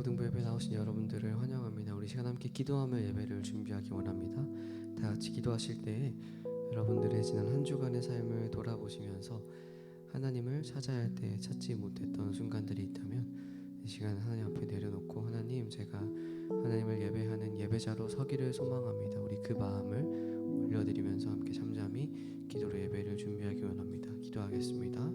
고등부 예배 나오신 여러분들을 환영합니다. 우리 시간 함께 기도하며 예배를 준비하기 원합니다. 다 같이 기도하실 때 여러분들의 지난 한 주간의 삶을 돌아보시면서 하나님을 찾아야 할 때 찾지 못했던 순간들이 있다면 이 시간 하나님 앞에 내려놓고 하나님, 제가 하나님을 예배하는 예배자로 서기를 소망합니다. 우리 그 마음을 올려드리면서 함께 잠잠히 기도로 예배를 준비하기 원합니다. 기도하겠습니다.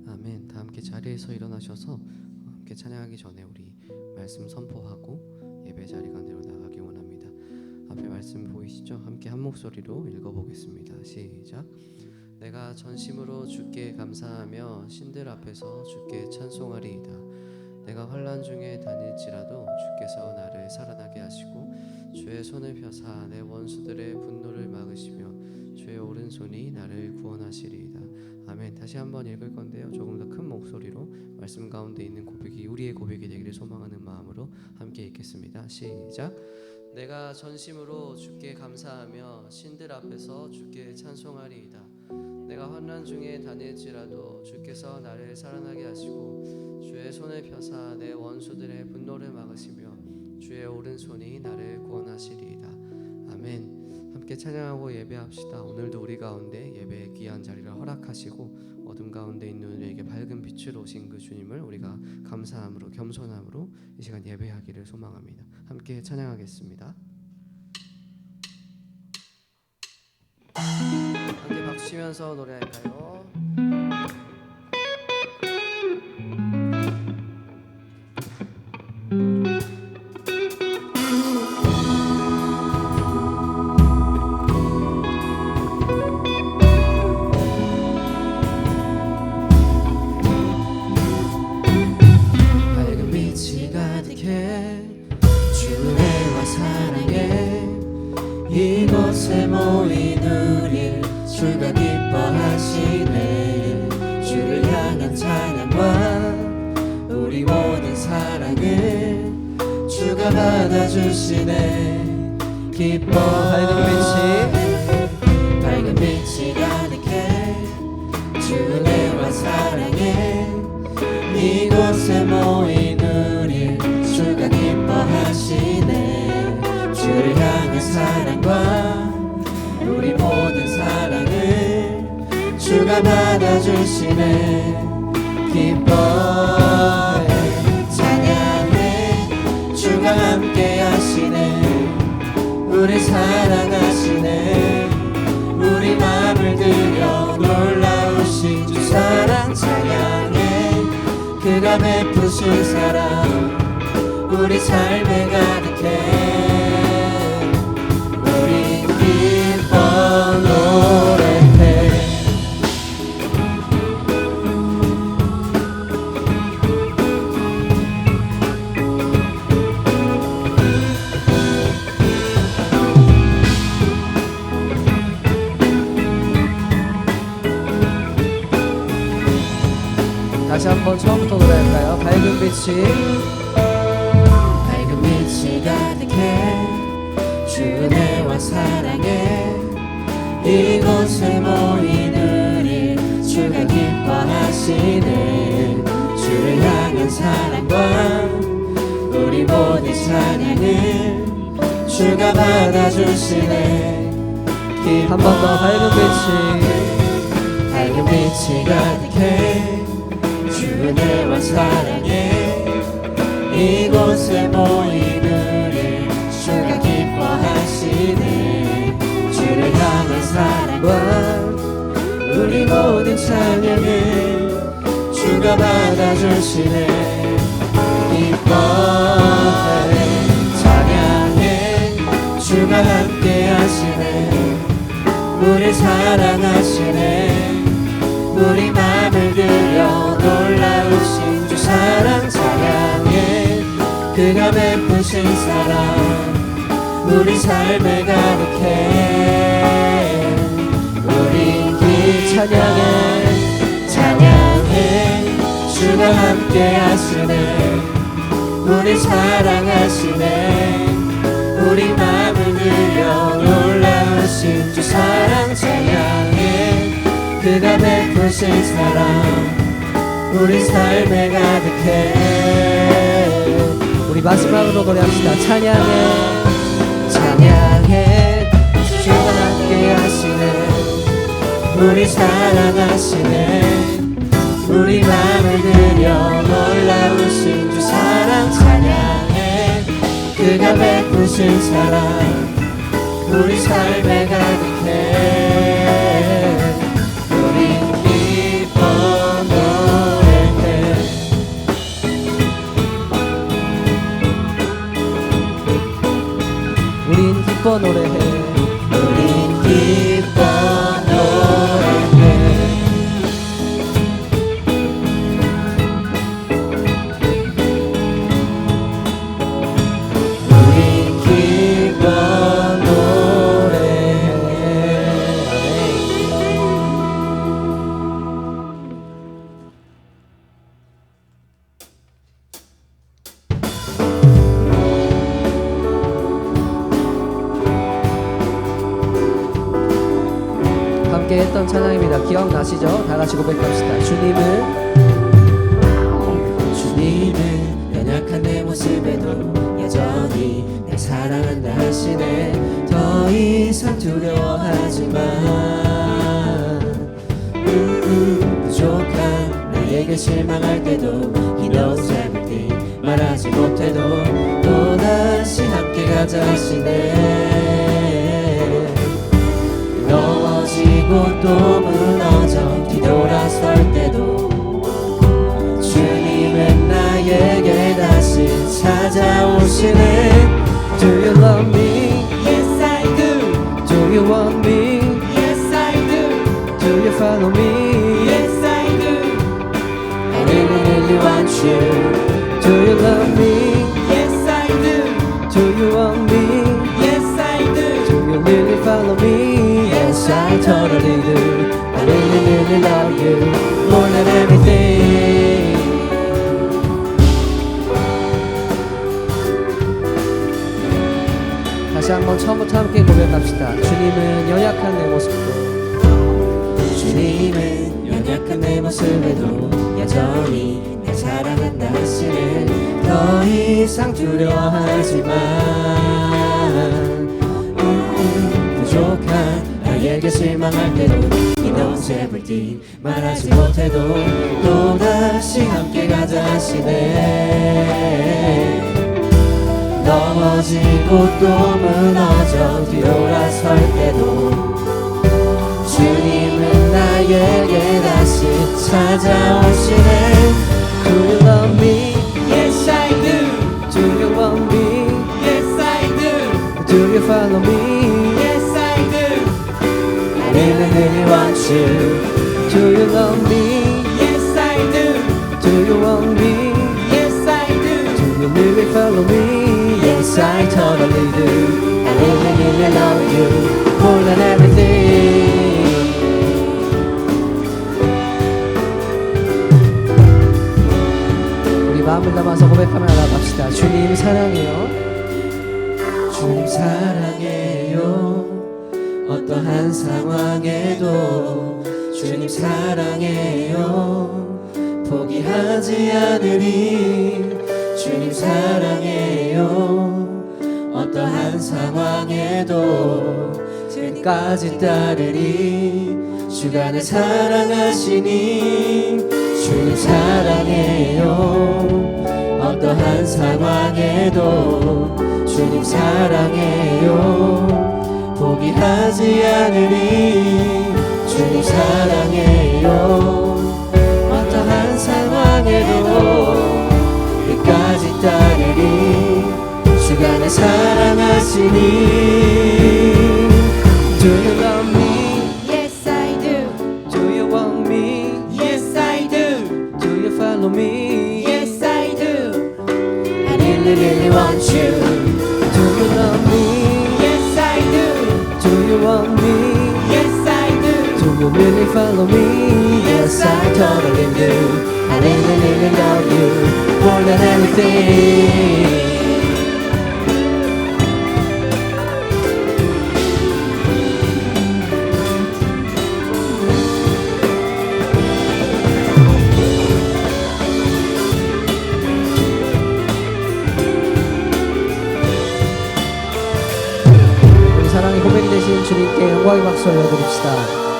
아멘. 다 함께 자리에서 일어나셔서 함께 찬양하기 전에 우리 말씀 선포하고 예배 자리 가운데로 나가기 원합니다. 앞에 말씀 보이시죠? 함께 한 목소리로 읽어보겠습니다. 시작. 내가 전심으로 주께 감사하며 신들 앞에서 주께 찬송하리이다. 내가 환난 중에 다닐지라도 주께서 나를 살아나게 하시고 주의 손을 펴사 내 원수들의 분노를 막으시며 주의 오른손이 나를 구원하시리이다. 아멘. 다시 한번 읽을 건데요, 조금 더 큰 목소리로 말씀 가운데 있는 고백이 우리의 고백이 되기를 소망하는 마음으로 함께 읽겠습니다. 시작. 내가 전심으로 주께 감사하며 신들 앞에서 주께 찬송하리이다. 내가 환난 중에 다닐지라도 주께서 나를 살아나게 하시고 주의 손을 펴사 내 원수들의 분노를 막으시며 주의 오른손이 나를 구원하시리이다. 아멘. 함께 찬양하고 예배합시다. 오늘도 우리 가운데 예배의 귀한 자리를 허락하시고 어둠 가운데 있는 우리에게 밝은 빛을 오신 그 주님을 우리가 감사함으로 겸손함으로 이 시간 예배하기를 소망합니다. 함께 찬양하겠습니다. 함께 박수 치면서 노래할까요? 이곳에 모인 우릴 주가 기뻐하시네. 주를 향한 찬양과 우리 모든 사랑을 주가 받아주시네. 기뻐 밝은 빛이 가득해 주 은혜와 사랑에 이곳에 모인 우릴 주가 기뻐하시네. 주를 향한 사랑과 우리 모든 사랑을 주가 받아주시네. 기뻐해 찬양해 주가 함께 하시네. 우리 사랑하시네. 우리 마음을 들여 놀라우신 주 사랑 찬양해. 그가 베푸신 사랑 우리 삶에 가득해. 노래해. 다시 한번 처음부터 노래할까요? 밝은 빛이 가득해 주 은혜와 사랑에 이곳에 모인 우릴 주가 기뻐하시네. 주를 향한 사랑과 우리 모든 찬양을 주가 받아주시네. 한 번 더 밝은 빛이 빛이 가득해 주 은혜와 사랑에 이곳에 모인 우리 주가 기뻐하시네. 주를 향한 사랑과 우리 모든 찬양을 주가 받아주시네. 기뻐해 찬양해 주가 함께 하시네. 우리 사랑하시네. 우리 맘을 들여 놀라우신 주 사랑 찬양해. 그가 베푸신 사랑 우리 삶에 가득해. 우리 찬양해 찬양해 주가 함께 하시네. 우리 사랑하시네. 우리 맘을 들여 놀라우신 주 사랑 찬양해. 그가 베푸신 사랑 우리 삶에 가득해. 우리 마지막으로 노래합시다. 찬양해 찬양해 주가 함께 하시네. 우리 사랑하시네. 우리 맘을 들여 놀라우신 주 사랑 찬양해. 그가 베푸신 사랑 우리 삶에 가득해. 우리 기뻐 노래해. 우린 기뻐 노래해. 우린 기뻐 노래해. 우린 기뻐 노래해. 함께 했던 찬양입니다. 기억나시죠? 다 같이 고백합시다. 주님은 연약한 내 모습에도 여전히 날 사랑한다 하시네. 더 이상 두려워하지 마. 부족한 나에게 실망할 때도 He knows everything. 말하지 못해도 또다시 함께 가자 하시네. 넘어지고 또 무너져 뒤돌아설 때도 주님은 나에게 다시 찾아오시네. Do you love me? Yes I do. Do you want me? Yes I do. Do you follow me? Yes I do. I really really want you. Do you love me? Yes I do. Do you want me? Yes I do. Do you really follow me? Yes I totally do. I really really love you more than everything. 다시 한번 처음부터 함께 고백합시다. 주님은 연약한 내 모습도 주님은 연약한 내 모습에도 여전히 날 사랑한다 하시네. 더 이상 두려워하지 마. 부족한 나에게 실망할 때도 He knows everything. 말하지 못해도 또다시 함께 가자 하시네. 넘어지고 또 무너져 뒤돌아설 때도 주님은 나에게 다시 찾아오시네. Do you love me? Yes I do. Do you want me? Yes I do. Do you follow me? Yes I do. I really really want you. Do you love me? Yes I do. Do you want me? Yes I do. Do you really follow me? Yes I totally do. I really really love you more than everything. 우리 마음을 담아서 고백하며 나아갑시다. 주님 사랑해요. 주님 사랑해요. 어떠한 상황에도 주님 사랑해요. 포기하지 않으리. 주님 사랑해요. 어떠한 상황에도 끝까지 따르리. 주가 날 사랑하시니 주님 사랑해요. 어떠한 상황에도 주님 사랑해요. 포기하지 않으리 주님 사랑해요. 어떠한 상황에도 끝까지 따르리 주가 날 사랑하시니. Do you love me? Yes I do. Do you want me? Yes I do. Do you follow me? Yes I do. I really really want you. Do you love me? Yes I do. Do you want me? Yes I do. Do you really follow me? Yes I totally do. I really really love you more than anything. 우리 사랑의 고백이 되신 주님께 영광의 박수 올려드립시다.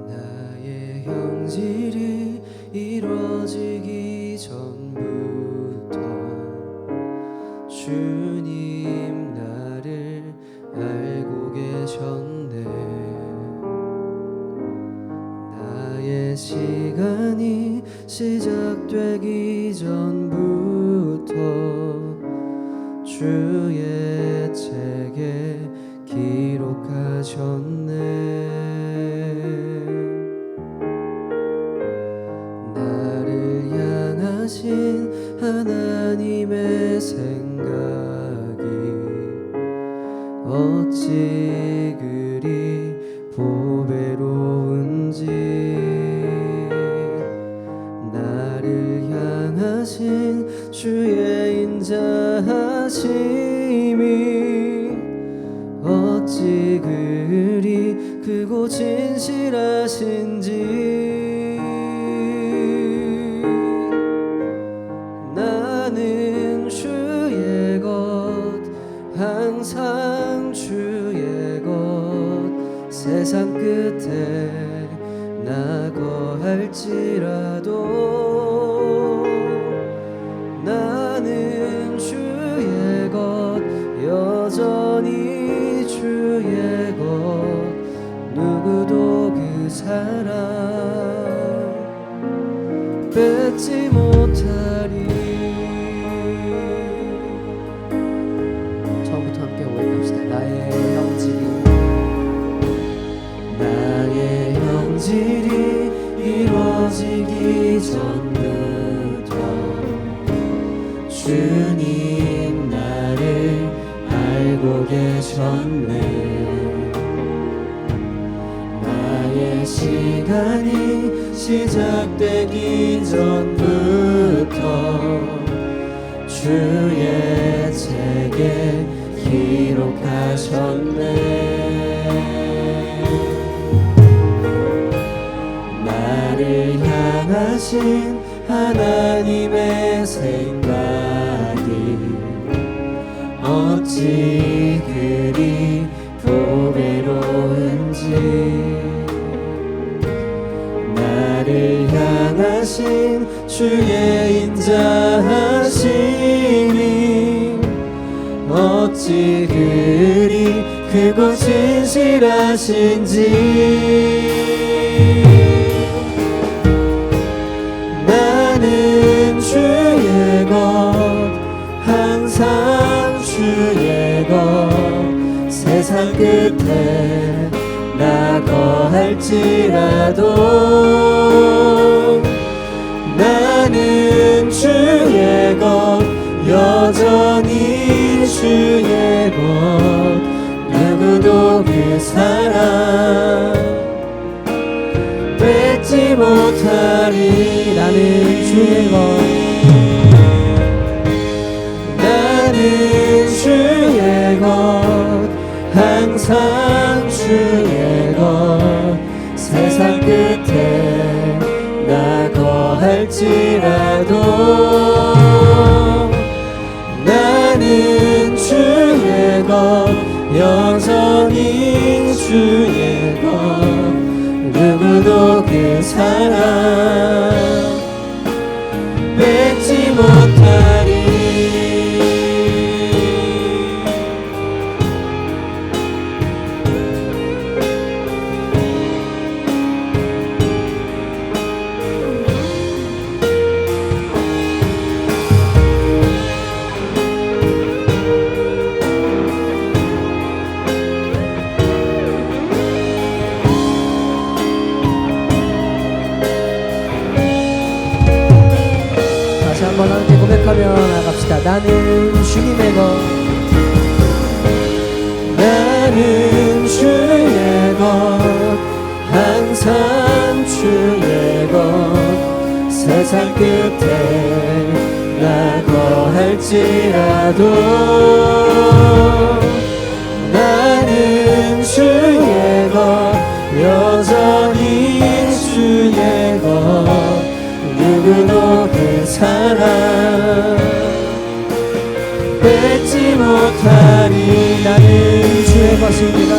나의 형질이 이루어지기 전부터 주님 나를 알고 계셨네. 나의 시간이 시작되기 전부터 주의 책에 기록하셨네. 나를 향하신 하나님의 생각이 어찌 그리 보배로운지. 나를 향하신 주의 인자하심이 어찌 그리 크고 진실하신지. 나는 주의 것 항상 주의 것 세상 끝에 나 거할지라도 나는 주의 것 여전히 주의 것 누구도 그 사랑 뺏지 못하리. 처음부터 함께 고백합시다. 나의 형질이 나의 형질이 이루어지기 전부터 주님 나를 알고 계셨네. 나의 시간이 시작되기 전부터 주의 책에 기록하셨네. 나를 향하신 하나님의 생각이 어찌 그리 보배로운지. 나를 향하신 주의 인자하심이 어찌 그리 크고 진실하신지. 나는 주의 것 항상 주의 것 세상 끝에 나 거할지라도 나는 주의 것 여전히 주의 것 누구도 그 사랑 뺏지 못하리. 나는 주의 것 나는 주의 것 항상 주의 것 세상 끝에 나 거할지라도 나는 주의 것 여전히 주의 것 누구도 그 사랑 뺏지 못하리. 다시 한번 함께 고백하며 나갑시다. 나는 주님의 것 나는 주의 것 항상 주의 것 세상 끝에 나 거할지라도 나는 주의 것 여전히 주의 것 누구도 그 사랑 뺏지 못하리. 나는 주의 것입니다.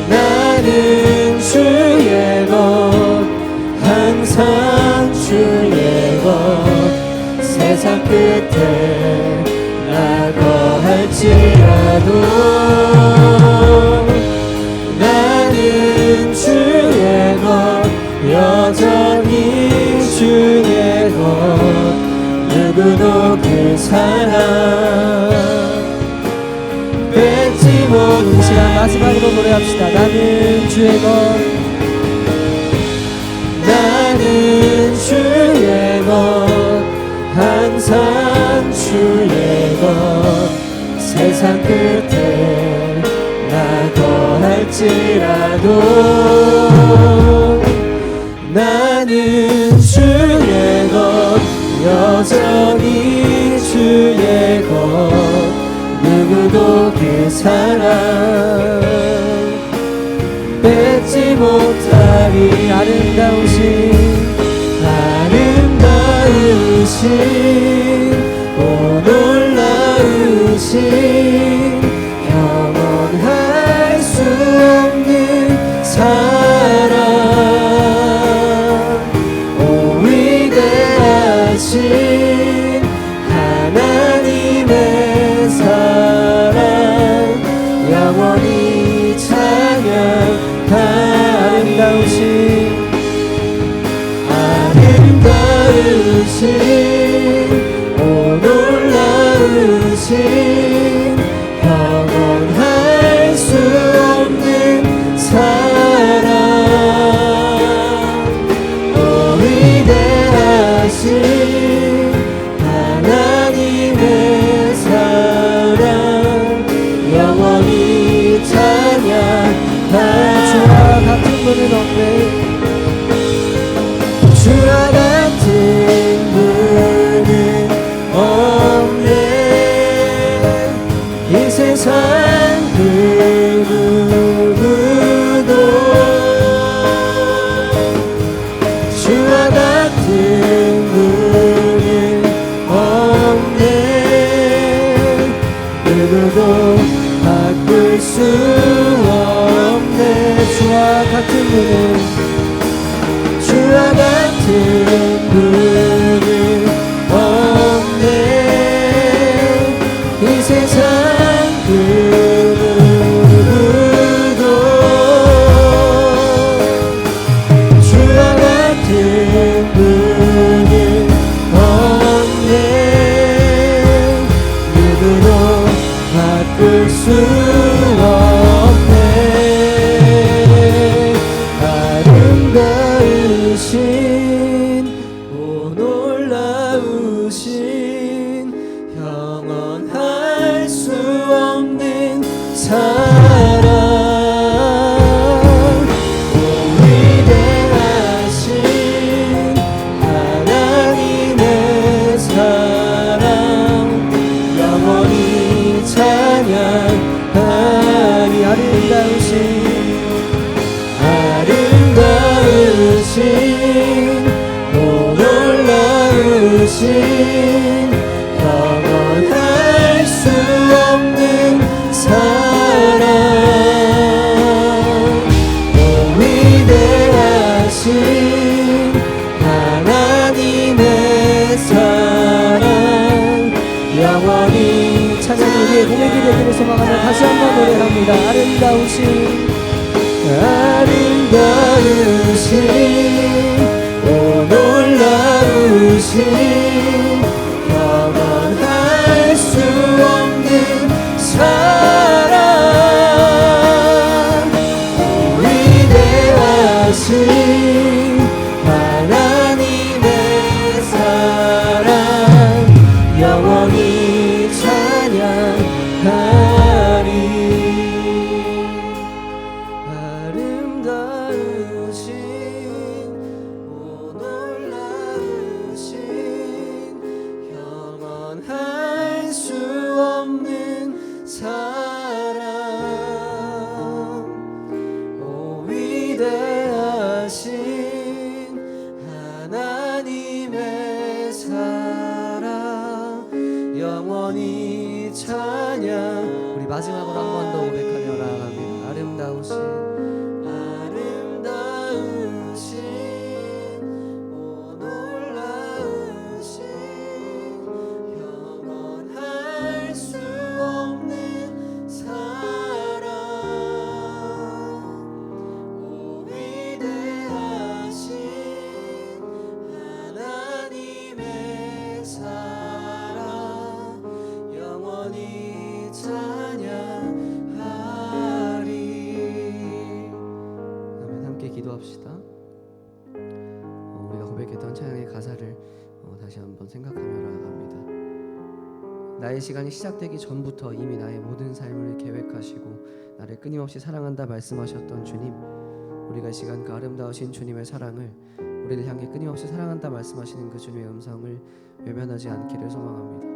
나는 주의 것 항상 주의 것 세상 끝에 나 거할지라도 나는 주의 것 여전히 주의 것 누구도 그 사랑 뺏지 이 못하리. 시간 마지막으로 노래합시다. 나는 주의 것 나는 주의 것 항상 주의 것 세상 끝에 나 거할지라도 나는 주의 것 여전히 주의 것 누구도 그 사랑 뺏지 못하리. 아름다우신 오 놀라우신 영원할 수 없는 사랑 오 위대하신 하나님의 사랑 영원히 아름다우신 오 놀라우신 영원할 수 없는 사랑 오 위대하신 하나님의 사랑 영원히 찬양하리. 주와 같은 분은 없네. 주와 같은 분은 없네. 이 세상 그 누구도 주와 같은 분은 없네. 누구도 바꿀 수 없네. 주와 같은 분은 주와 같은 분은 없네. 이 세상 그 누구도 주와 같은 분은 없네. 누구도 바꿀 수 없네. 아름다우신 오 고백합니다. 아름다우신 오 놀라우신 영원할 수 없는 사랑 오 위대하신 하나님의 사랑 영원히 찬양하리 아름다우신 오 놀라우신 영원할 수 없는 사랑 오 위대하신 하나님의 사랑 영원히 찬양 우리 마지막으로 한 번 더 고백하며 나아갑니다. 아름다우신 오 놀라우신 영원할 수 없는 사랑 오 위대하신 하나님의 사랑 영원히 찬양하리. 아멘. 함께 기도합시다. 우리가 고백했던 찬양의 가사를 다시 한번 생각하며 나아갑니다. 나의 시간이 시작되기 전부터 이미 나의 모든 삶을 계획하시고 나를 끊임없이 사랑한다 말씀하셨던 주님, 우리가 이 시간 그 아름다우신 주님의 사랑을 우리를 향해 끊임없이 사랑한다 말씀하시는 그 주님의 음성을 외면하지 않기를 소망합니다.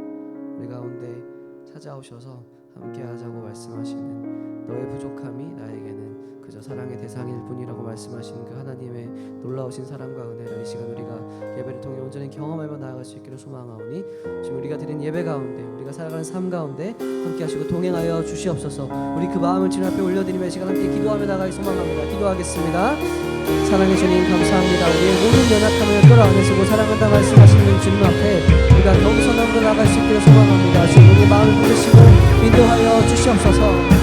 우리 가운데 찾아오셔서 함께하자고 말씀하시는 너의 부족함이 나에게는 그저 사랑의 대상일 뿐이라고 말씀하시는 그 하나님의 놀라우신 사랑과 은혜를 이 시간 우리가 예배를 통해 온전히 경험하며 나아갈 수 있기를 소망하오니 지금 우리가 드린 예배 가운데 우리가 살아가는 삶 가운데 함께 하시고 동행하여 주시옵소서. 우리 그 마음을 주님 앞에 올려드리며 이 시간 함께 기도하며 나가기 소망합니다. 기도하겠습니다. 사랑의 주님 감사합니다. 우리의 모든 연약함을 뼈 안에 쓰고 사랑한다 말씀하시는 주님 앞에 우리가 겸손함으로 나갈 수 있기를 소망합니다. 주님 우리의 마음을 부르시고 인도하여 주시옵소서.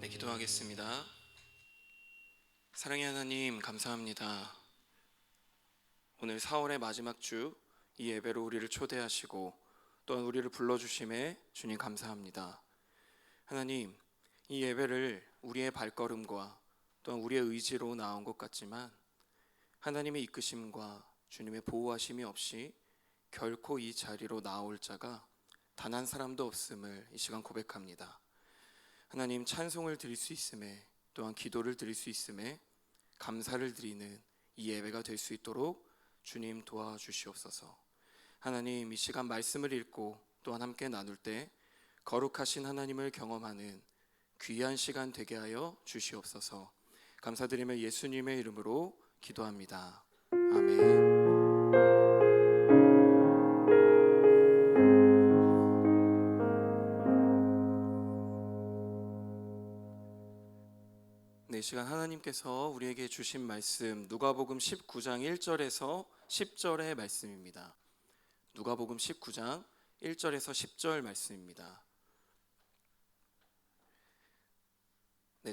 기도하겠습니다. 사랑의 하나님 감사합니다. 오늘 4월의 마지막 주 이 예배로 우리를 초대하시고 또한 우리를 불러주심에 주님 감사합니다. 하나님, 이 예배를 우리의 발걸음과 또한 우리의 의지로 나온 것 같지만 하나님의 이끄심과 주님의 보호하심이 없이 결코 이 자리로 나올 자가 단 한 사람도 없음을 이 시간 고백합니다. 하나님, 찬송을 드릴 수 있음에 또한 기도를 드릴 수 있음에 감사를 드리는 이 예배가 될 수 있도록 주님 도와주시옵소서. 하나님, 이 시간 말씀을 읽고 또한 함께 나눌 때 거룩하신 하나님을 경험하는 귀한 시간 되게 하여 주시옵소서. 감사드리며 예수님의 이름으로 기도합니다. 아멘. 이 시간 하나님께서 우리에게 주신 말씀 누가복음 19장 1절에서 10절의 말씀입니다. 누가복음 19장 1절에서 10절 말씀입니다.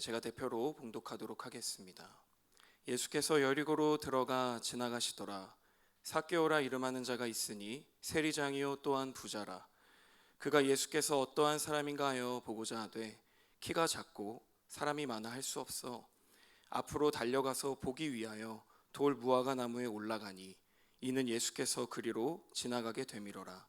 제가 대표로 봉독하도록 하겠습니다. 예수께서 여리고로 들어가 지나가시더라. 삭개오라 이름하는 자가 있으니 세리장이요 또한 부자라. 그가 예수께서 어떠한 사람인가 하여 보고자 하되 키가 작고 사람이 많아 할 수 없어 앞으로 달려가서 보기 위하여 돌 무화과 나무에 올라가니 이는 예수께서 그리로 지나가게 되미로라.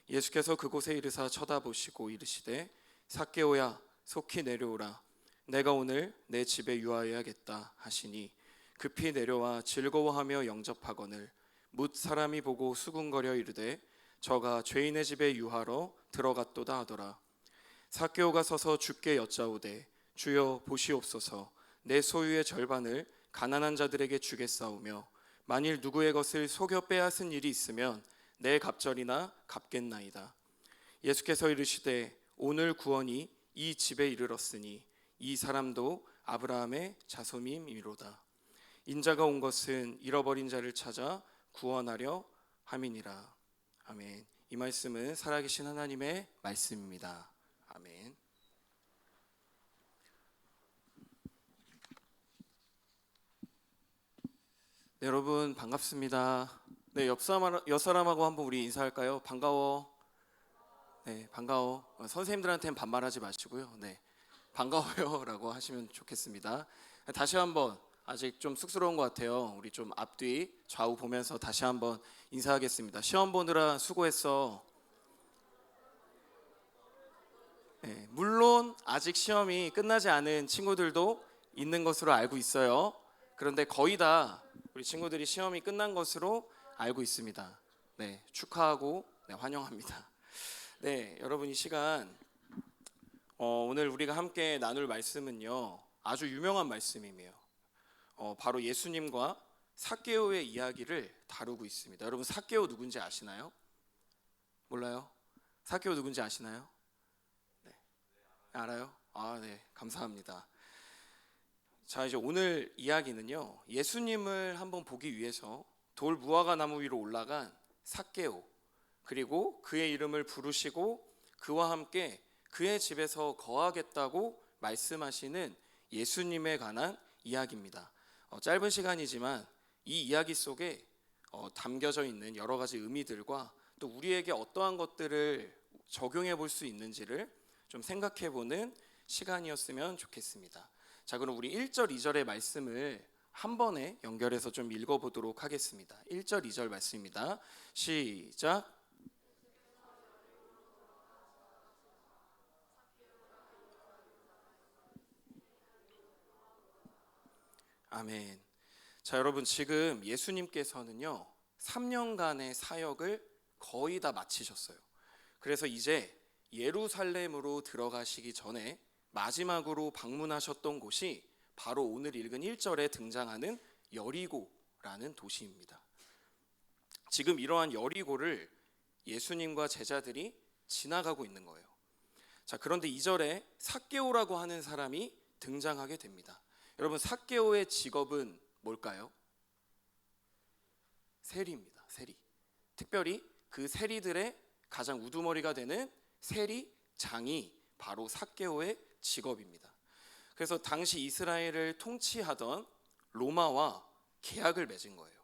예수께서 그곳에 이르사 쳐다보시고 이르시되 삭개오야 속히 내려오라. 내가 오늘 내 집에 유하여야겠다 하시니 급히 내려와 즐거워하며 영접하거늘 뭇 사람이 보고 수군거려 이르되 저가 죄인의 집에 유하러 들어갔도다 하더라. 삭개오가 서서 주께 여짜오되 주여 보시옵소서 내 소유의 절반을 가난한 자들에게 주겠사오며 만일 누구의 것을 속여 빼앗은 일이 있으면 내 갑절이나 갚겠나이다. 예수께서 이르시되 오늘 구원이 이 집에 이르렀으니 이 사람도 아브라함의 자손임이로다. 인자가 온 것은 잃어버린 자를 찾아 구원하려 함이니라. 아멘. 이 말씀은 살아계신 하나님의 말씀입니다. 아멘. 네, 여러분 반갑습니다. 네, 옆 사람하고 한번 우리 인사할까요? 반가워. 네, 반가워. 선생님들한테는 반말하지 마시고요. 네, 반가워요라고 하시면 좋겠습니다. 다시 한번 아직 좀 쑥스러운 것 같아요. 우리 좀 앞뒤 좌우 보면서 다시 한번 인사하겠습니다. 시험 보느라 수고했어. 네, 물론 아직 시험이 끝나지 않은 친구들도 있는 것으로 알고 있어요. 그런데 거의 다 우리 친구들이 시험이 끝난 것으로 알고 있습니다. 네, 축하하고 네, 환영합니다. 네, 여러분 이 시간 오늘 우리가 함께 나눌 말씀은요 아주 유명한 말씀이에요. 바로 예수님과 삭개오의 이야기를 다루고 있습니다. 여러분 삭개오 누군지 아시나요? 몰라요? 삭개오 누군지 아시나요? 네, 알아요? 아, 네, 감사합니다. 자, 이제 오늘 이야기는요 예수님을 한번 보기 위해서 돌 무화과 나무 위로 올라간 삭개오, 그리고 그의 이름을 부르시고 그와 함께 그의 집에서 거하겠다고 말씀하시는 예수님에 관한 이야기입니다. 짧은 시간이지만 이 이야기 속에 담겨져 있는 여러 가지 의미들과 또 우리에게 어떠한 것들을 적용해 볼 수 있는지를 좀 생각해 보는 시간이었으면 좋겠습니다. 자, 그럼 우리 1절, 2절의 말씀을 한 번에 연결해서 좀 읽어보도록 하겠습니다. 1절, 2절 말씀입니다. 시작. 아멘. 자, 여러분 지금 예수님께서는요 3년간의 사역을 거의 다 마치셨어요. 그래서 이제 예루살렘으로 들어가시기 전에 마지막으로 방문하셨던 곳이 바로 오늘 읽은 1절에 등장하는 여리고라는 도시입니다. 지금 이러한 여리고를 예수님과 제자들이 지나가고 있는 거예요. 자, 그런데 2절에 삭개오라고 하는 사람이 등장하게 됩니다. 여러분 삭개오의 직업은 뭘까요? 세리입니다. 세리. 특별히 그 세리들의 가장 우두머리가 되는 세리장이 바로 삭개오의 직업입니다. 그래서 당시 이스라엘을 통치하던 로마와 계약을 맺은 거예요.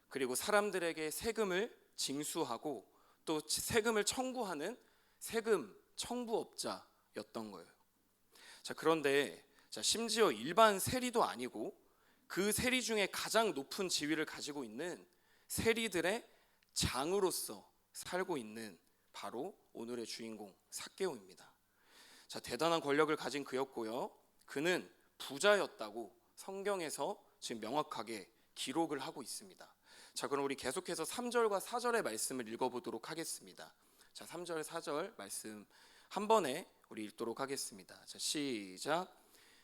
그리고 사람들에게 세금을 징수하고 또 세금을 청구하는 세금 청부업자였던 거예요. 자, 그런데 심지어 일반 세리도 아니고 그 세리 중에 가장 높은 지위를 가지고 있는 세리들의 장으로서 살고 있는 바로 오늘의 주인공 삭개오입니다. 자, 대단한 권력을 가진 그였고요. 그는 부자였다고 성경에서 지금 명확하게 기록을 하고 있습니다. 자, 그럼 우리 계속해서 3절과 4절의 말씀을 읽어보도록 하겠습니다. 자, 3절, 4절 말씀 한 번에 우리 읽도록 하겠습니다. 자, 시작.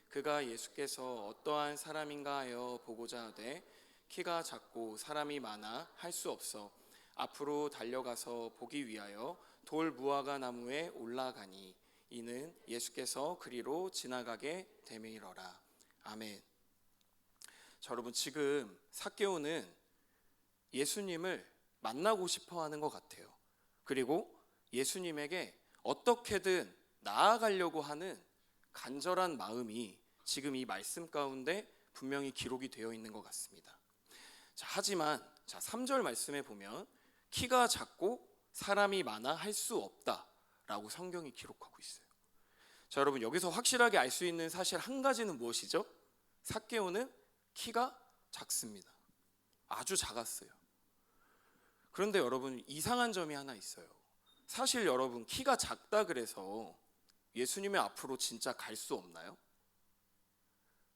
그가 예수께서 어떠한 사람인가 하여 보고자 하되 키가 작고 사람이 많아 할 수 없어 앞으로 달려가서 보기 위하여 돌 무화과 나무에 올라가니 이는 예수께서 그리로 지나가게 되미러라. 아멘. 자, 여러분 지금 삭개오는 예수님을 만나고 싶어 하는 것 같아요. 그리고 예수님에게 어떻게든 나아가려고 하는 간절한 마음이 지금 이 말씀 가운데 분명히 기록이 되어 있는 것 같습니다. 자, 하지만 자, 3절 말씀에 보면 키가 작고 사람이 많아 할 수 없다라고 성경이 기록하고 있어요. 자, 여러분 여기서 확실하게 알 수 있는 사실 한 가지는 무엇이죠? 삭개오는 키가 작습니다. 아주 작았어요. 그런데 여러분 이상한 점이 하나 있어요. 사실 여러분 키가 작다 그래서 예수님의 앞으로 진짜 갈 수 없나요?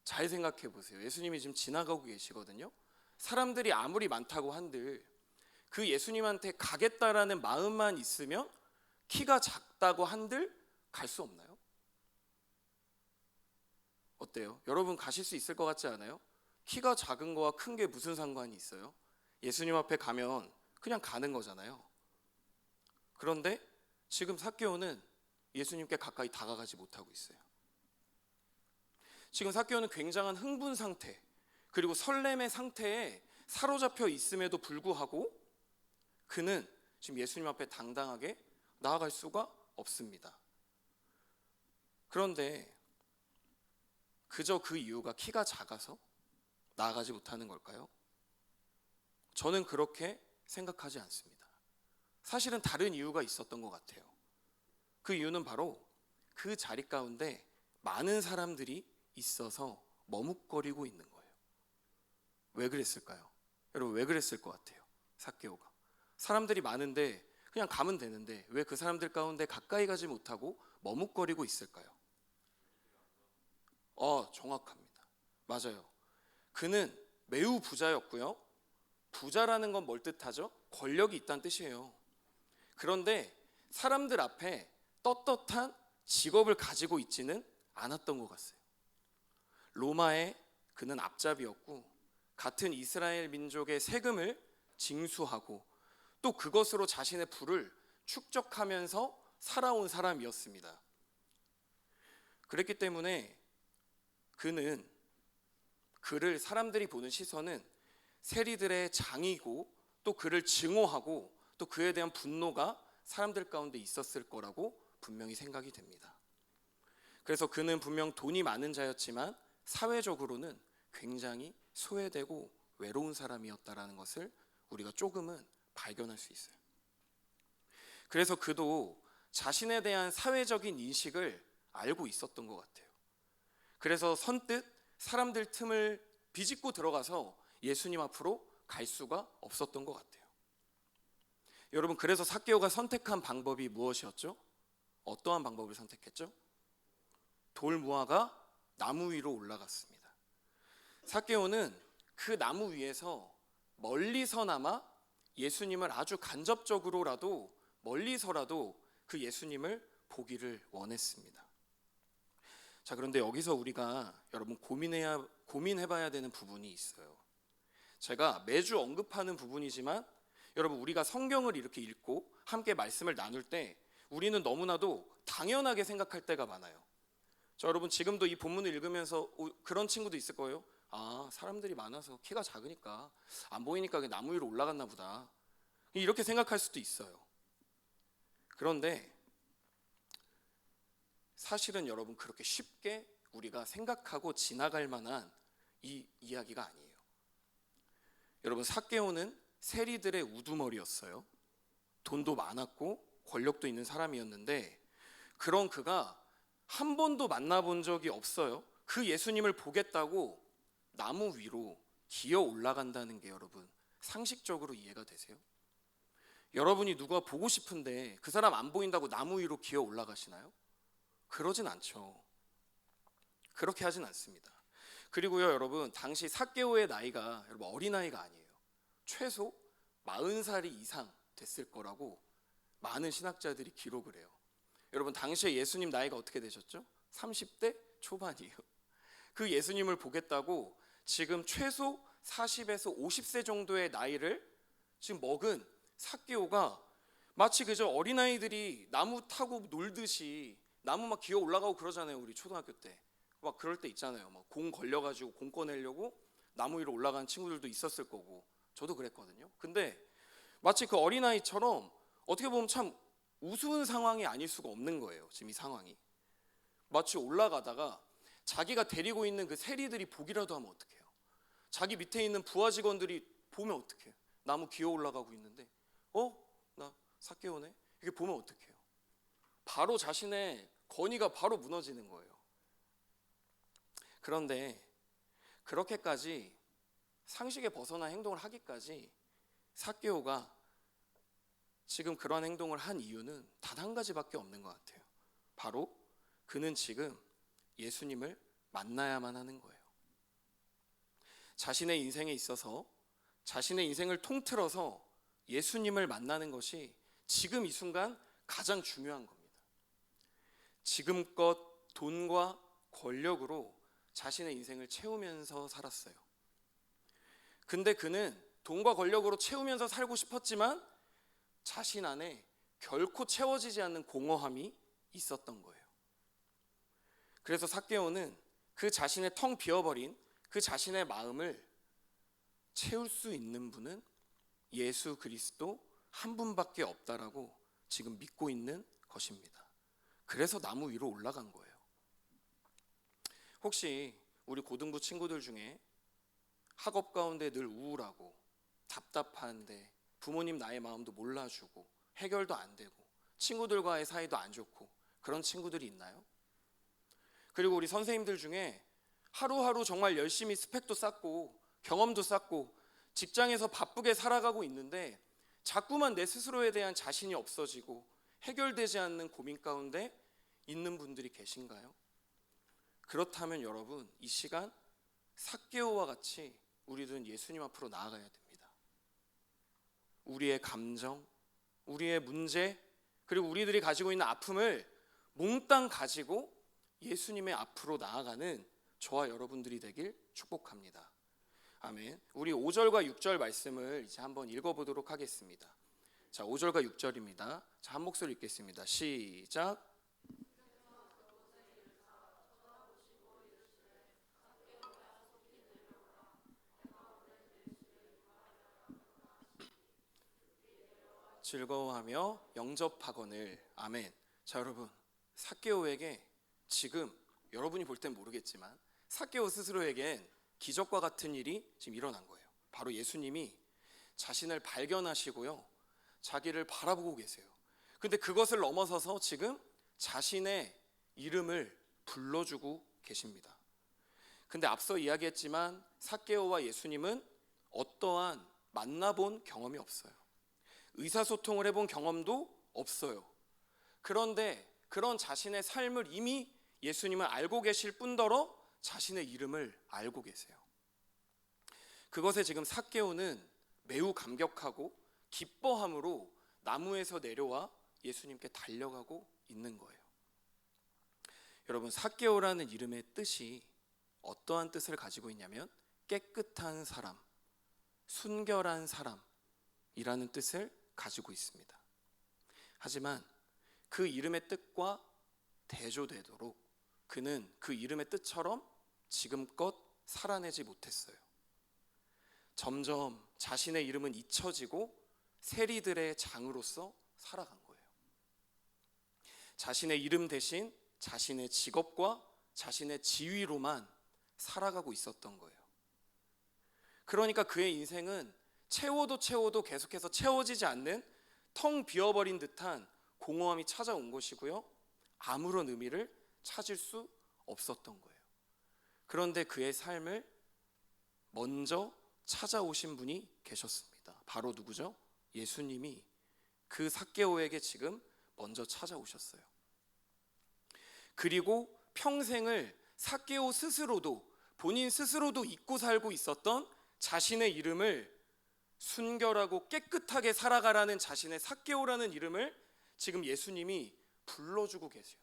잘 생각해 보세요. 예수님이 지금 지나가고 계시거든요. 사람들이 아무리 많다고 한들 그 예수님한테 가겠다라는 마음만 있으면 키가 작다고 한들 갈 수 없나요? 어때요? 여러분 가실 수 있을 것 같지 않아요? 키가 작은 거와 큰 게 무슨 상관이 있어요? 예수님 앞에 가면 그냥 가는 거잖아요. 그런데 지금 삭개오는 예수님께 가까이 다가가지 못하고 있어요. 지금 삭개오는 굉장한 흥분 상태 그리고 설렘의 상태에 사로잡혀 있음에도 불구하고 그는 지금 예수님 앞에 당당하게 나아갈 수가 없습니다. 그런데 그저 그 이유가 키가 작아서 나아가지 못하는 걸까요? 저는 그렇게 생각하지 않습니다. 사실은 다른 이유가 있었던 것 같아요. 그 이유는 바로 그 자리 가운데 많은 사람들이 있어서 머뭇거리고 있는 거예요. 왜 그랬을까요? 여러분 왜 그랬을 것 같아요? 삭개오가 사람들이 많은데 그냥 가면 되는데 왜 그 사람들 가운데 가까이 가지 못하고 머뭇거리고 있을까요? 정확합니다. 맞아요. 그는 매우 부자였고요. 부자라는 건 뭘 뜻하죠? 권력이 있다는 뜻이에요. 그런데 사람들 앞에 떳떳한 직업을 가지고 있지는 않았던 것 같아요. 로마에 그는 앞잡이였고 같은 이스라엘 민족의 세금을 징수하고 또 그것으로 자신의 부를 축적하면서 살아온 사람이었습니다. 그랬기 때문에 그를 사람들이 보는 시선은 세리들의 장이고 또 그를 증오하고 또 그에 대한 분노가 사람들 가운데 있었을 거라고 분명히 생각이 됩니다. 그래서 그는 분명 돈이 많은 자였지만 사회적으로는 굉장히 소외되고 외로운 사람이었다라는 것을 우리가 조금은 발견할 수 있어요. 그래서 그도 자신에 대한 사회적인 인식을 알고 있었던 것 같아요. 그래서 선뜻 사람들 틈을 비집고 들어가서 예수님 앞으로 갈 수가 없었던 것 같아요. 여러분 그래서 삭개오가 선택한 방법이 무엇이었죠? 어떠한 방법을 선택했죠? 돌 무화과 나무 위로 올라갔습니다. 삭개오는 그 나무 위에서 멀리서나마 예수님을 아주 간접적으로라도 멀리서라도 그 예수님을 보기를 원했습니다. 자, 그런데 여기서 우리가 여러분 고민해봐야 되는 부분이 있어요. 제가 매주 언급하는 부분이지만 여러분 우리가 성경을 이렇게 읽고 함께 말씀을 나눌 때 우리는 너무나도 당연하게 생각할 때가 많아요. 자, 여러분 지금도 이 본문을 읽으면서 그런 친구도 있을 거예요. 사람들이 많아서 키가 작으니까 안 보이니까 나무 위로 올라갔나 보다. 이렇게 생각할 수도 있어요. 그런데 사실은 여러분 그렇게 쉽게 우리가 생각하고 지나갈 만한 이 이야기가 아니에요. 여러분 삭개오는 세리들의 우두머리였어요. 돈도 많았고 권력도 있는 사람이었는데 그런 그가 한 번도 만나본 적이 없어요. 그 예수님을 보겠다고 나무 위로 기어 올라간다는 게 여러분 상식적으로 이해가 되세요? 여러분이 누가 보고 싶은데 그 사람 안 보인다고 나무 위로 기어 올라가시나요? 그러진 않죠. 그렇게 하진 않습니다. 그리고요 여러분 당시 삭개오의 나이가 여러분 어린아이가 아니에요. 최소 40살이 이상 됐을 거라고 많은 신학자들이 기록을 해요. 여러분 당시에 예수님 나이가 어떻게 되셨죠? 30대 초반이에요. 그 예수님을 보겠다고 지금 최소 40에서 50세 정도의 나이를 지금 먹은 삭개오가 마치 그저 어린아이들이 나무 타고 놀듯이 나무 막 기어 올라가고 그러잖아요. 우리 초등학교 때 막 그럴 때 있잖아요. 막 공 걸려가지고 공 꺼내려고 나무 위로 올라가는 친구들도 있었을 거고 저도 그랬거든요. 근데 마치 그 어린아이처럼 어떻게 보면 참 우스운 상황이 아닐 수가 없는 거예요. 지금 이 상황이 마치 올라가다가 자기가 데리고 있는 그 세리들이 보기라도 하면 어떡해요? 자기 밑에 있는 부하 직원들이 보면 어떡해요? 나무 기어 올라가고 있는데 나 삭개오네? 이게 보면 어떡해요? 바로 자신의 권위가 바로 무너지는 거예요. 그런데 그렇게까지 상식에 벗어난 행동을 하기까지 삭개오가 지금 그런 행동을 한 이유는 단 한 가지밖에 없는 것 같아요. 바로 그는 지금 예수님을 만나야만 하는 거예요. 자신의 인생에 있어서 자신의 인생을 통틀어서 예수님을 만나는 것이 지금 이 순간 가장 중요한 겁니다. 지금껏 돈과 권력으로 자신의 인생을 채우면서 살았어요. 근데 그는 돈과 권력으로 채우면서 살고 싶었지만 자신 안에 결코 채워지지 않는 공허함이 있었던 거예요. 그래서 삭개오는 그 자신의 텅 비어버린 그 자신의 마음을 채울 수 있는 분은 예수 그리스도 한 분밖에 없다라고 지금 믿고 있는 것입니다. 그래서 나무 위로 올라간 거예요. 혹시 우리 고등부 친구들 중에 학업 가운데 늘 우울하고 답답한데 부모님 나의 마음도 몰라주고 해결도 안 되고 친구들과의 사이도 안 좋고 그런 친구들이 있나요? 그리고 우리 선생님들 중에 하루하루 정말 열심히 스펙도 쌓고 경험도 쌓고 직장에서 바쁘게 살아가고 있는데 자꾸만 내 스스로에 대한 자신이 없어지고 해결되지 않는 고민 가운데 있는 분들이 계신가요? 그렇다면 여러분, 이 시간 삭개오와 같이 우리들은 예수님 앞으로 나아가야 됩니다. 우리의 감정, 우리의 문제, 그리고 우리들이 가지고 있는 아픔을 몽땅 가지고 예수님의 앞으로 나아가는 저와 여러분들이 되길 축복합니다. 아멘. 우리 5절과 6절 말씀을 이제 한번 읽어보도록 하겠습니다. 자, 5절과 6절입니다. 자, 한 목소리 읽겠습니다. 시작. 즐거워하며 영접하거늘. 아멘. 자, 여러분, 삭개오에게 지금 여러분이 볼 땐 모르겠지만 삭개오 스스로에겐 기적과 같은 일이 지금 일어난 거예요. 바로 예수님이 자신을 발견하시고요, 자기를 바라보고 계세요. 근데 그것을 넘어서서 지금 자신의 이름을 불러주고 계십니다. 근데 앞서 이야기했지만 삭개오와 예수님은 어떠한 만나본 경험이 없어요. 의사소통을 해본 경험도 없어요. 그런데 그런 자신의 삶을 이미 예수님은 알고 계실 뿐더러 자신의 이름을 알고 계세요. 그것에 지금 삭개오는 매우 감격하고 기뻐함으로 나무에서 내려와 예수님께 달려가고 있는 거예요. 여러분, 삭개오라는 이름의 뜻이 어떠한 뜻을 가지고 있냐면 깨끗한 사람, 순결한 사람이라는 뜻을 가지고 있습니다. 하지만 그 이름의 뜻과 대조되도록 그는 그 이름의 뜻처럼 지금껏 살아내지 못했어요. 점점 자신의 이름은 잊혀지고 세리들의 장으로서 살아간 거예요. 자신의 이름 대신 자신의 직업과 자신의 지위로만 살아가고 있었던 거예요. 그러니까 그의 인생은 채워도 계속해서 채워지지 않는 텅 비어버린 듯한 공허함이 찾아온 것이고요, 아무런 의미를 찾을 수 없었던 거예요. 그런데 그의 삶을 먼저 찾아오신 분이 계셨습니다. 바로 누구죠? 예수님이 그 삭개오에게 지금 먼저 찾아오셨어요. 그리고 평생을 삭개오 스스로도, 본인 스스로도 잊고 살고 있었던 자신의 이름을, 순결하고 깨끗하게 살아가라는 자신의 삭개오라는 이름을 지금 예수님이 불러주고 계세요.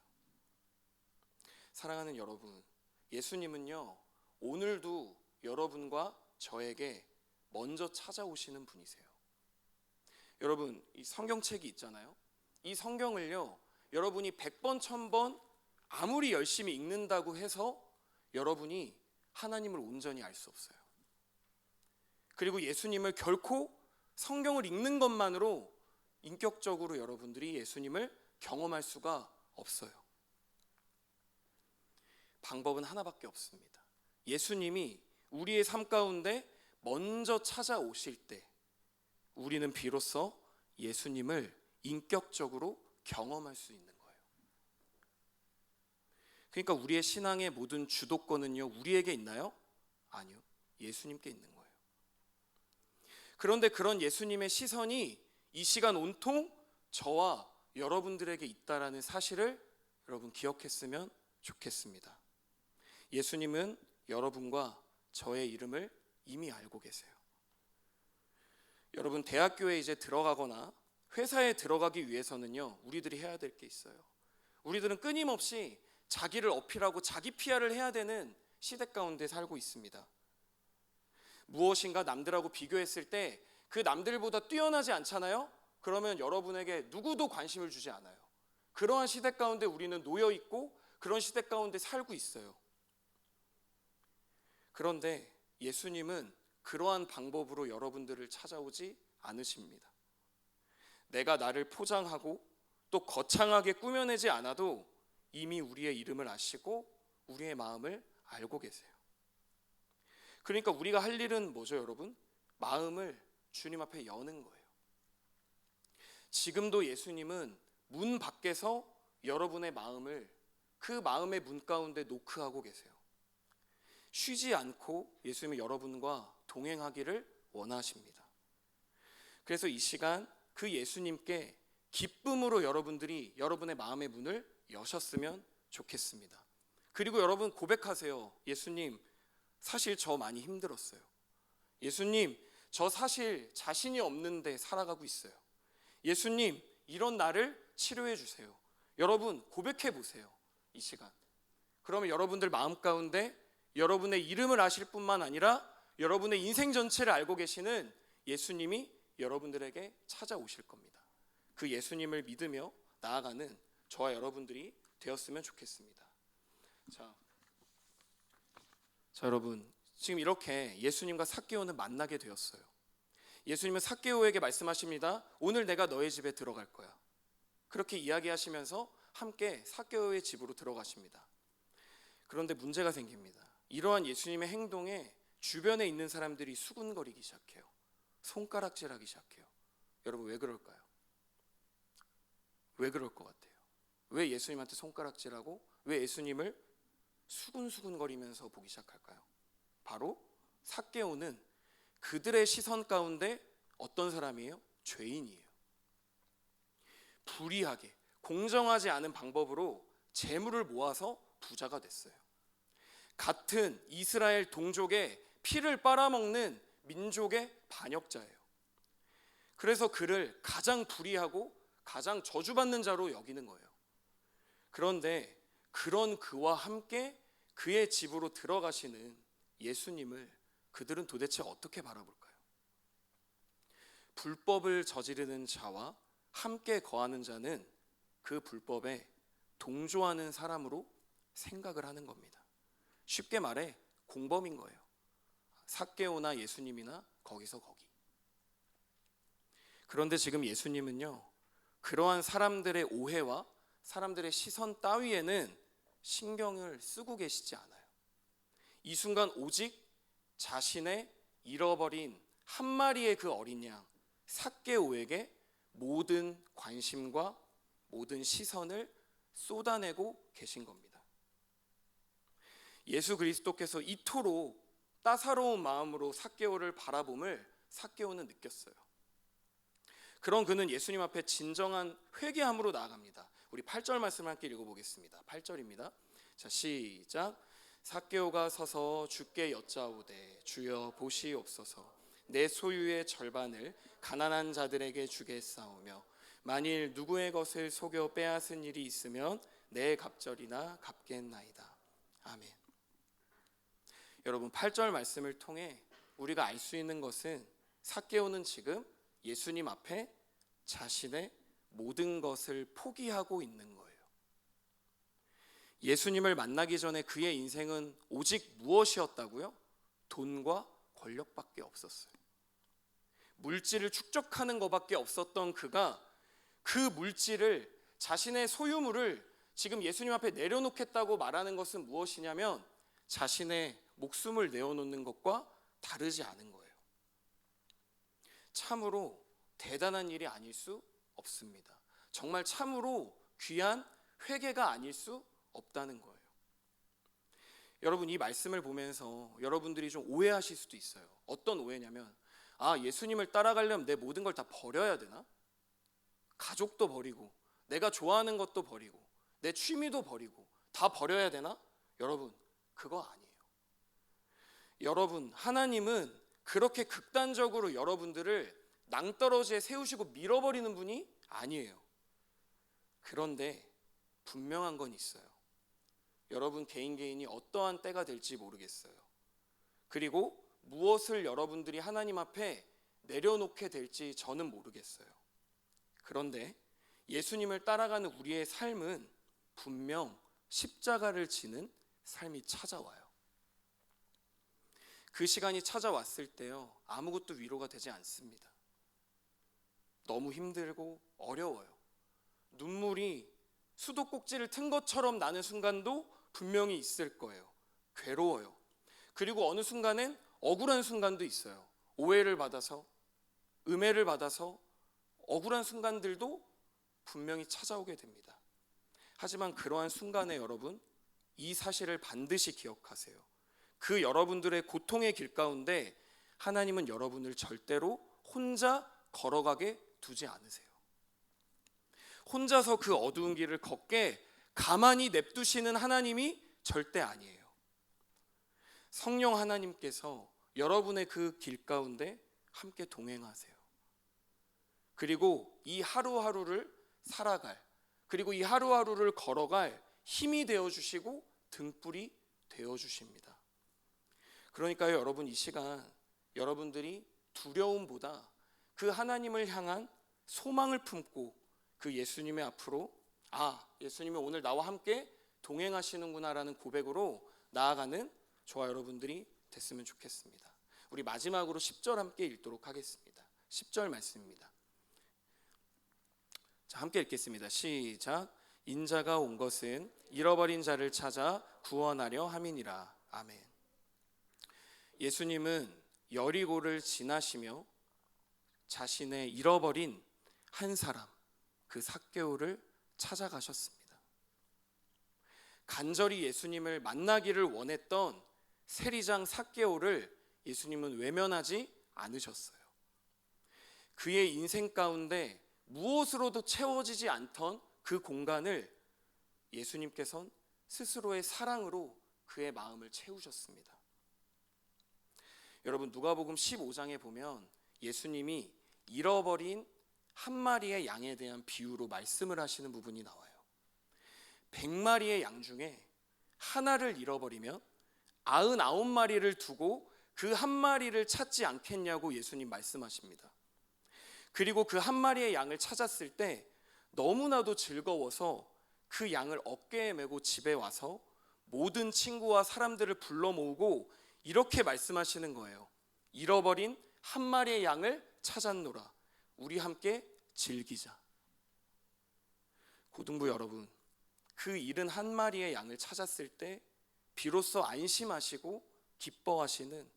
사랑하는 여러분, 예수님은요, 오늘도 여러분과 저에게 먼저 찾아오시는 분이세요. 여러분, 이 성경책이 있잖아요. 이 성경을요, 여러분이 100번, 1000번 아무리 열심히 읽는다고 해서 여러분이 하나님을 온전히 알 수 없어요. 그리고 예수님을 결코 성경을 읽는 것만으로 인격적으로 여러분들이 예수님을 경험할 수가 없어요. 방법은 하나밖에 없습니다. 예수님이 우리의 삶 가운데 먼저 찾아오실 때, 우리는 비로소 예수님을 인격적으로 경험할 수 있는 거예요. 그러니까 우리의 신앙의 모든 주도권은요, 우리에게 있나요? 아니요. 예수님께 있는 거예요. 그런데 그런 예수님의 시선이 이 시간 온통 저와 여러분들에게 있다라는 사실을 여러분 기억했으면 좋겠습니다. 예수님은 여러분과 저의 이름을 이미 알고 계세요. 여러분, 대학교에 이제 들어가거나 회사에 들어가기 위해서는요, 우리들이 해야 될 게 있어요. 우리들은 끊임없이 자기를 어필하고 자기 PR을 해야 되는 시대 가운데 살고 있습니다. 무엇인가 남들하고 비교했을 때 그 남들보다 뛰어나지 않잖아요? 그러면 여러분에게 누구도 관심을 주지 않아요. 그러한 시대 가운데 우리는 놓여 있고 그런 시대 가운데 살고 있어요. 그런데 예수님은 그러한 방법으로 여러분들을 찾아오지 않으십니다. 내가 나를 포장하고 또 거창하게 꾸며내지 않아도 이미 우리의 이름을 아시고 우리의 마음을 알고 계세요. 그러니까 우리가 할 일은 뭐죠, 여러분? 마음을 주님 앞에 여는 거예요. 지금도 예수님은 문 밖에서 여러분의 마음을 그 마음의 문 가운데 노크하고 계세요. 쉬지 않고 예수님이 여러분과 동행하기를 원하십니다. 그래서 이 시간 그 예수님께 기쁨으로 여러분들이 여러분의 마음의 문을 여셨으면 좋겠습니다. 그리고 여러분 고백하세요. 예수님, 사실 저 많이 힘들었어요. 예수님, 저 사실 자신이 없는데 살아가고 있어요. 예수님, 이런 나를 치료해 주세요. 여러분 고백해 보세요. 이 시간. 그러면 여러분들 마음 가운데 여러분의 이름을 아실 뿐만 아니라 여러분의 인생 전체를 알고 계시는 예수님이 여러분들에게 찾아오실 겁니다. 그 예수님을 믿으며 나아가는 저와 여러분들이 되었으면 좋겠습니다. 자, 여러분, 지금 이렇게 예수님과 삭개오는 만나게 되었어요. 예수님은 삭개오에게 말씀하십니다. 오늘 내가 너의 집에 들어갈 거야. 그렇게 이야기하시면서 함께 삭개오의 집으로 들어가십니다. 그런데 문제가 생깁니다. 이러한 예수님의 행동에 주변에 있는 사람들이 수군거리기 시작해요. 손가락질하기 시작해요. 여러분 왜 그럴까요? 왜 그럴 것 같아요? 왜 예수님한테 손가락질하고 왜 예수님을 수군수군거리면서 보기 시작할까요? 바로 삭개오는 그들의 시선 가운데 어떤 사람이에요? 죄인이에요. 불의하게 공정하지 않은 방법으로 재물을 모아서 부자가 됐어요. 같은 이스라엘 동족의 피를 빨아먹는 민족의 반역자예요. 그래서 그를 가장 불의하고 가장 저주받는 자로 여기는 거예요. 그런데 그런 그와 함께 그의 집으로 들어가시는 예수님을 그들은 도대체 어떻게 바라볼까요? 불법을 저지르는 자와 함께 거하는 자는 그 불법에 동조하는 사람으로 생각을 하는 겁니다. 쉽게 말해 공범인 거예요. 삭개오나 예수님이나 거기서 거기. 그런데 지금 예수님은요, 그러한 사람들의 오해와 사람들의 시선 따위에는 신경을 쓰고 계시지 않아요. 이 순간 오직 자신의 잃어버린 한 마리의 그 어린 양 삭개오에게 모든 관심과 모든 시선을 쏟아내고 계신 겁니다. 예수 그리스도께서 이토록 따사로운 마음으로 삭개오를 바라봄을 삭개오는 느꼈어요. 그런 그는 예수님 앞에 진정한 회개함으로 나아갑니다. 우리 8절 말씀을 함께 읽어보겠습니다. 8절입니다. 자, 시작. 삭개오가 서서 주께 여짜오되 주여 보시옵소서. 내 소유의 절반을 가난한 자들에게 주겠사오며 만일 누구의 것을 속여 빼앗은 일이 있으면 내 갑절이나 갚겠나이다. 아멘. 여러분 8절 말씀을 통해 우리가 알 수 있는 것은 삭개오는 지금 예수님 앞에 자신의 모든 것을 포기하고 있는 거예요. 예수님을 만나기 전에 그의 인생은 오직 무엇이었다고요? 돈과 권력밖에 없었어요. 물질을 축적하는 것밖에 없었던 그가 그 물질을 자신의 소유물을 지금 예수님 앞에 내려놓겠다고 말하는 것은 무엇이냐면 자신의 목숨을 내어놓는 것과 다르지 않은 거예요. 참으로 대단한 일이 아닐 수 없습니다. 정말 참으로 귀한 회개가 아닐 수 없다는 거예요. 여러분, 이 말씀을 보면서 여러분들이 좀 오해하실 수도 있어요. 어떤 오해냐면, 예수님을 따라가려면 내 모든 걸 다 버려야 되나? 가족도 버리고 내가 좋아하는 것도 버리고 내 취미도 버리고 다 버려야 되나? 여러분, 그거 아니에요. 여러분, 하나님은 그렇게 극단적으로 여러분들을 낭떠러지에 세우시고 밀어버리는 분이 아니에요. 그런데 분명한 건 있어요. 여러분 개인이 어떠한 때가 될지 모르겠어요. 그리고 무엇을 여러분들이 하나님 앞에 내려놓게 될지 저는 모르겠어요. 그런데 예수님을 따라가는 우리의 삶은 분명 십자가를 지는 삶이 찾아와요. 그 시간이 찾아왔을 때요, 아무것도 위로가 되지 않습니다. 너무 힘들고 어려워요. 눈물이 수도꼭지를 튼 것처럼 나는 순간도 분명히 있을 거예요. 괴로워요. 그리고 어느 순간엔 억울한 순간도 있어요. 오해를 받아서, 음해를 받아서 억울한 순간들도 분명히 찾아오게 됩니다. 하지만 그러한 순간에 여러분, 이 사실을 반드시 기억하세요. 그 여러분들의 고통의 길 가운데 하나님은 여러분을 절대로 혼자 걸어가게 두지 않으세요. 혼자서 그 어두운 길을 걷게 가만히 냅두시는 하나님이 절대 아니에요. 성령 하나님께서 여러분의 그 길 가운데 함께 동행하세요. 그리고 이 하루하루를 살아갈, 그리고 이 하루하루를 걸어갈 힘이 되어주시고 등불이 되어주십니다. 그러니까요, 여러분, 이 시간 여러분들이 두려움보다 그 하나님을 향한 소망을 품고 그 예수님의 앞으로, 예수님이 오늘 나와 함께 동행하시는구나라는 고백으로 나아가는 저와 여러분들이 됐으면 좋겠습니다. 우리 마지막으로 10절 함께 읽도록 하겠습니다. 10절 말씀입니다. 자, 함께 읽겠습니다. 시작. 인자가 온 것은 잃어버린 자를 찾아 구원하려 함이니라. 아멘. 예수님은 여리고를 지나시며 자신의 잃어버린 한 사람, 그 삭개오를 찾아가셨습니다. 간절히 예수님을 만나기를 원했던 세리장 삭개오를 예수님은 외면하지 않으셨어요. 그의 인생 가운데 무엇으로도 채워지지 않던 그 공간을 예수님께서는 스스로의 사랑으로 그의 마음을 채우셨습니다. 여러분, 누가복음 15장에 보면 예수님이 잃어버린 한 마리의 양에 대한 비유로 말씀을 하시는 부분이 나와요. 100마리의 양 중에 하나를 잃어버리면 99마리를 두고 그 한 마리를 찾지 않겠냐고 예수님 말씀하십니다. 그리고 그 한 마리의 양을 찾았을 때 너무나도 즐거워서 그 양을 어깨에 메고 집에 와서 모든 친구와 사람들을 불러 모으고 이렇게 말씀하시는 거예요. 잃어버린 한 마리의 양을 찾았노라. 우리 함께 즐기자. 고등부 여러분, 그 잃은 한 마리의 양을 찾았을 때 비로소 안심하시고 기뻐하시는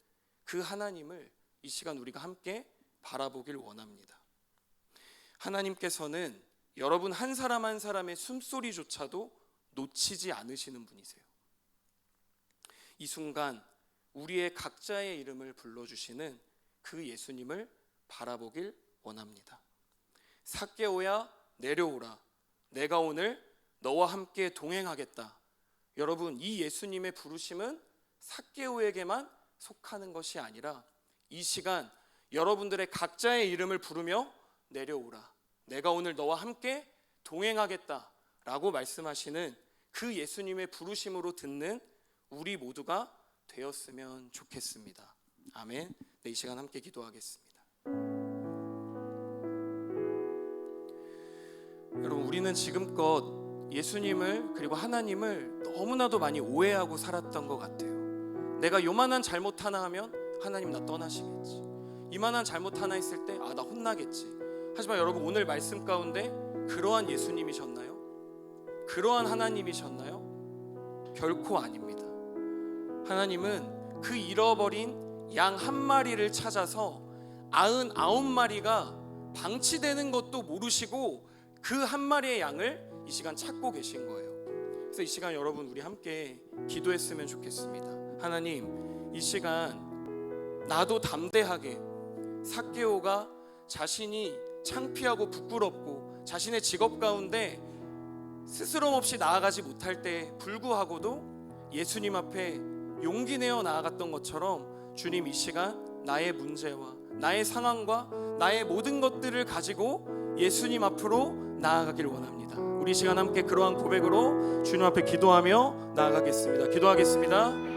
그 하나님을 이 시간 우리가 함께 바라보길 원합니다. 하나님께서는 여러분 한 사람 한 사람의 숨소리조차도 놓치지 않으시는 분이세요. 이 순간 우리의 각자의 이름을 불러주시는 그 예수님을 바라보길 원합니다. 삭개오야 내려오라. 내가 오늘 너와 함께 동행하겠다. 여러분, 이 예수님의 부르심은 삭개오에게만 속하는 것이 아니라 이 시간 여러분들의 각자의 이름을 부르며 내려오라. 내가 오늘 너와 함께 동행하겠다 라고 말씀하시는 그 예수님의 부르심으로 듣는 우리 모두가 되었으면 좋겠습니다. 아멘. 이 시간 함께 기도하겠습니다. 여러분, 우리는 지금껏 예수님을 그리고 하나님을 너무나도 많이 오해하고 살았던 것 같아요. 내가 요만한 잘못 하나 하면 하나님 나 떠나시겠지. 이만한 잘못 하나 했을 때 나 혼나겠지. 하지만 여러분, 오늘 말씀 가운데 그러한 예수님이셨나요? 그러한 하나님이셨나요? 결코 아닙니다. 하나님은 그 잃어버린 양 한 마리를 찾아서 99마리가 방치되는 것도 모르시고 그 한 마리의 양을 이 시간 찾고 계신 거예요. 그래서 이 시간 여러분 우리 함께 기도했으면 좋겠습니다. 하나님, 이 시간 나도 담대하게 삭개오가 자신이 창피하고 부끄럽고 자신의 직업 가운데 스스럼 없이 나아가지 못할 때 불구하고도 예수님 앞에 용기 내어 나아갔던 것처럼 주님, 이 시간 나의 문제와 나의 상황과 나의 모든 것들을 가지고 예수님 앞으로 나아가길 원합니다. 우리 시간 함께 그러한 고백으로 주님 앞에 기도하며 나아가겠습니다. 기도하겠습니다.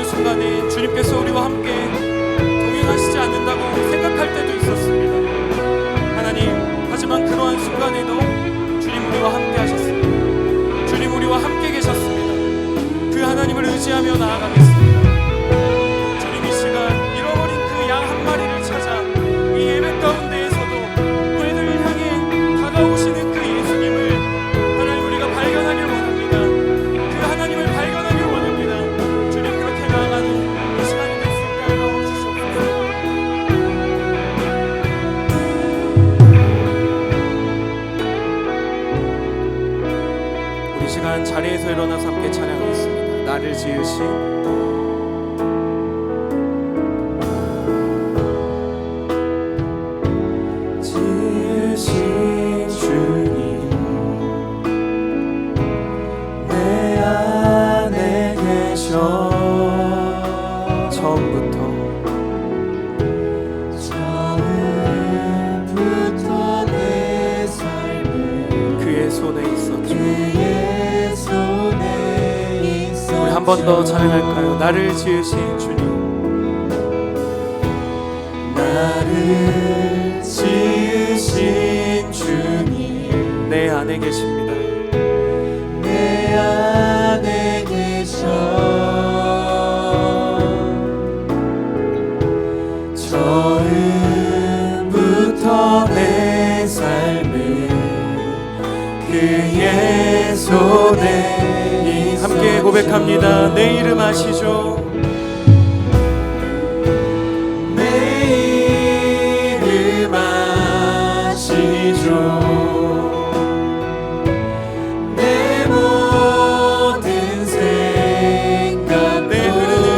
순간에 주님께서 우리와 함께 동행하시지 않는다고 생각할 때도 있었습니다. 하나님, 하지만 그러한 순간에도 주님 우리와 함께 하셨습니다. 주님 우리와 함께 계셨습니다. 그 하나님을 의지하며 나아가겠습니다. 주님, 이 시간 잃어버린 그 양 한 마리를 찾아 이 예배 가운데에서도 우리들을 향해 다가오시는 그 예수님을 하나님 우리가 발견하길 원합니다. 그 하나님을 발견하길 원합니다. 나아가는 이 시간이 될 수 있게 하여 주시옵소서. 우리 시간 자리에서 일어나서 함께 찬양하겠습니다. 나를 지으신 주님, 내 안에 계셔. 처음부터 내 삶은 그의 손에 있었죠. 우리 한 번 더 찬양할까요? 나를 지으신 주님, 나를 지으신 주님, 내 안에 계십니다. 내 안에 계셔. 처음부터 내 삶을 그의 손에 함께 고백합니다. 내 이름 아시죠? 내 이름 아시죠? 내 모든 생각, 내 흐르는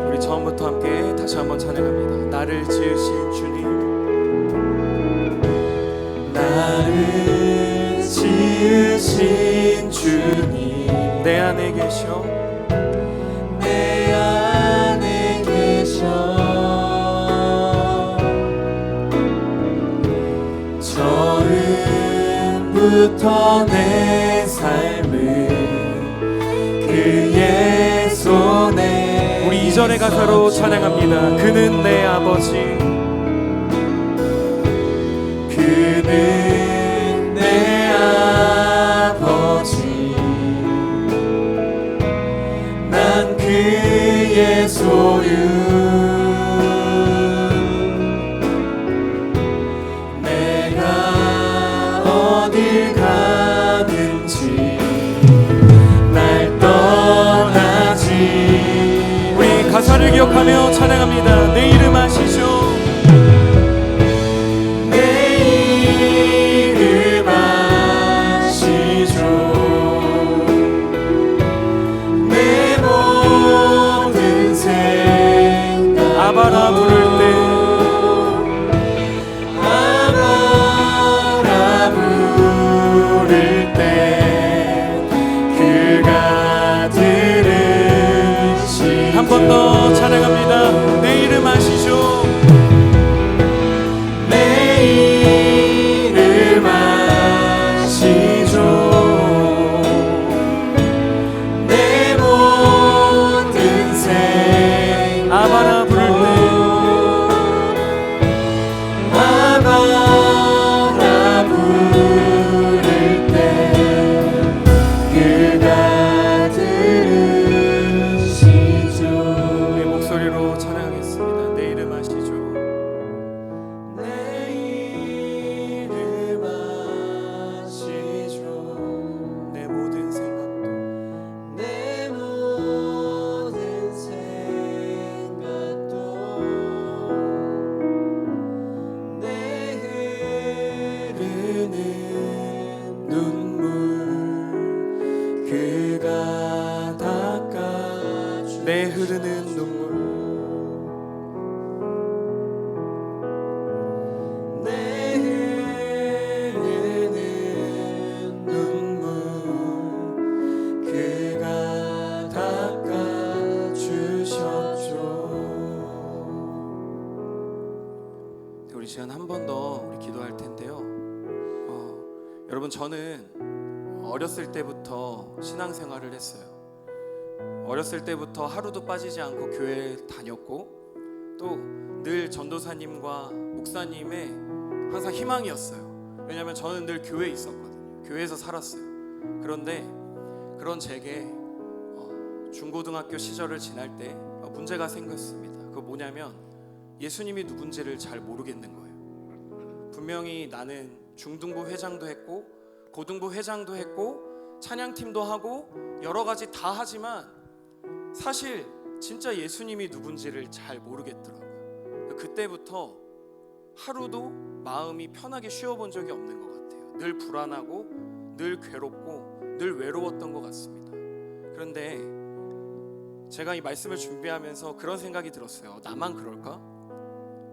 우리 처음부터 함께 다시 한번 찬양합니다. 나를 지으신 주님, 나를 지으신 주님, 내 안에 계셔. 내 안에 계셔. 처음부터 내 삶을 그의 손에. 우리 2절의 가사로 찬양합니다. 그는 내 아버지, 그는 내 아버지, 난 그의 소유. 내가 어딜 가든지 우리 가사를 기억하며 찬양합니다. 내 이름 아시죠? 내 이름 아시죠? 내 모든 생각 아바라 부를 때, 아바라 부를 때 그가 들으시. 한 번 더 찬양합니다. 내 이름 아시죠? 내 이름 아시죠? 내 모든 생 아바라 부를 때, 시간 한 번 더 우리 기도할 텐데요. 여러분, 저는 어렸을 때부터 신앙생활을 했어요. 어렸을 때부터 하루도 빠지지 않고 교회에 다녔고 또 늘 전도사님과 목사님의 항상 희망이었어요. 왜냐하면 저는 늘 교회에 있었거든요. 교회에서 살았어요. 그런데 그런 제게 중고등학교 시절을 지날 때 문제가 생겼습니다. 그거 뭐냐면 예수님이 누군지를 잘 모르겠는 거예요. 분명히 나는 중등부 회장도 했고 고등부 회장도 했고 찬양팀도 하고 여러 가지 다 하지만 사실 진짜 예수님이 누군지를 잘 모르겠더라고요. 그때부터 하루도 마음이 편하게 쉬어본 적이 없는 것 같아요. 늘 불안하고 늘 괴롭고 늘 외로웠던 것 같습니다. 그런데 제가 이 말씀을 준비하면서 그런 생각이 들었어요. 나만 그럴까?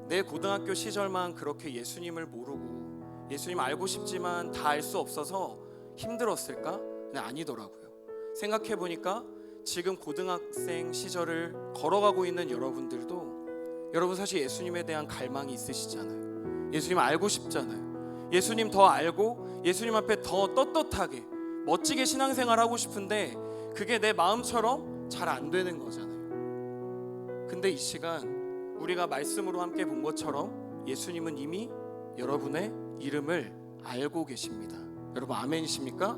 내 고등학교 시절만 그렇게 예수님을 모르고 예수님 알고 싶지만 다 알 수 없어서 힘들었을까? 근데 아니더라고요. 생각해보니까 지금 고등학생 시절을 걸어가고 있는 여러분들도 여러분 사실 예수님에 대한 갈망이 있으시잖아요. 예수님 알고 싶잖아요. 예수님 더 알고 예수님 앞에 더 떳떳하게 멋지게 신앙생활 하고 싶은데 그게 내 마음처럼 잘 안 되는 거잖아요. 근데 이 시간 우리가 말씀으로 함께 본 것처럼 예수님은 이미 여러분의 이름을 알고 계십니다. 여러분 아멘이십니까?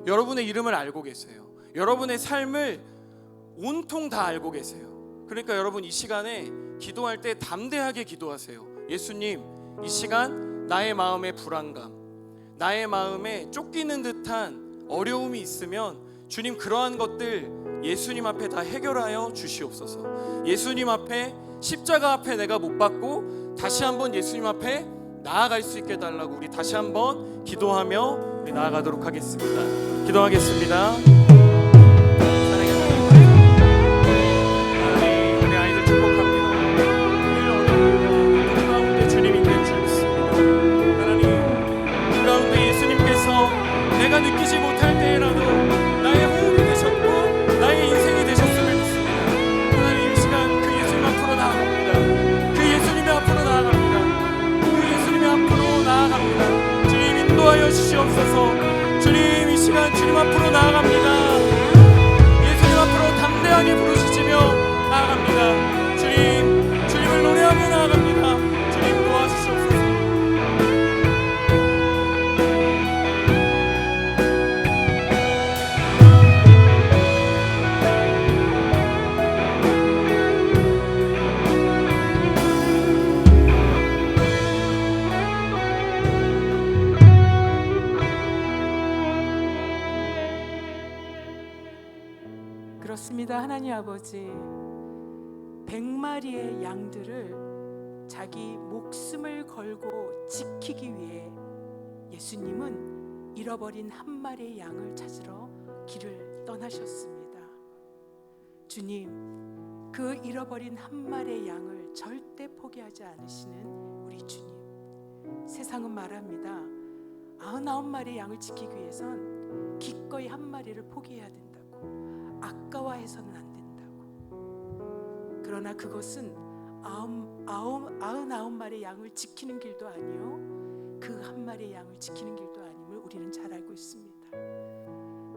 여러분의 이름을 알고 계세요. 여러분의 삶을 온통 다 알고 계세요. 그러니까 여러분 이 시간에 기도할 때 담대하게 기도하세요. 예수님, 이 시간 나의 마음의 불안감, 나의 마음에 쫓기는 듯한 어려움이 있으면 주님 그러한 것들 예수님 앞에 다 해결하여 주시옵소서. 예수님 앞에 십자가 앞에 내가 못 받고 다시 한번 예수님 앞에 나아갈 수 있게 달라고 우리 다시 한번 기도하며 우리 나아가도록 하겠습니다. 기도하겠습니다. 내가 느끼지 못할 때에라도 나의 호흡이 되셨고 나의 인생이 되셨음을 믿습니다. 하나님 이 시간 그 예수님 앞으로 나아갑니다. 그 예수님의 앞으로 나아갑니다. 그 예수님의 앞으로 나아갑니다. 주님 인도하여 주시옵소서. 주님 이 시간 주님 앞으로 나아갑니다. 예수님 앞으로 담대하게 부르시며 나아갑니다. 주님을 노래하며 나아갑니다. 주님 도와주시옵소서. 그렇습니다. 하나님 아버지, 100마리의 양들을 자기 목숨을 걸고 지키기 위해 예수님은 잃어버린 한 마리의 양을 찾으러 길을 떠나셨습니다. 주님, 그 잃어버린 한 마리의 양을 절대 포기하지 않으시는 우리 주님, 세상은 말합니다. 99마리의 양을 지키기 위해선 기꺼이 한 마리를 포기해야 된다고, 아까워해서는 안 된다고. 그러나 그것은 99마리의 양을 지키는 길도 아니요, 그 한 마리의 양을 지키는 길도 아님을 우리는 잘 알고 있습니다.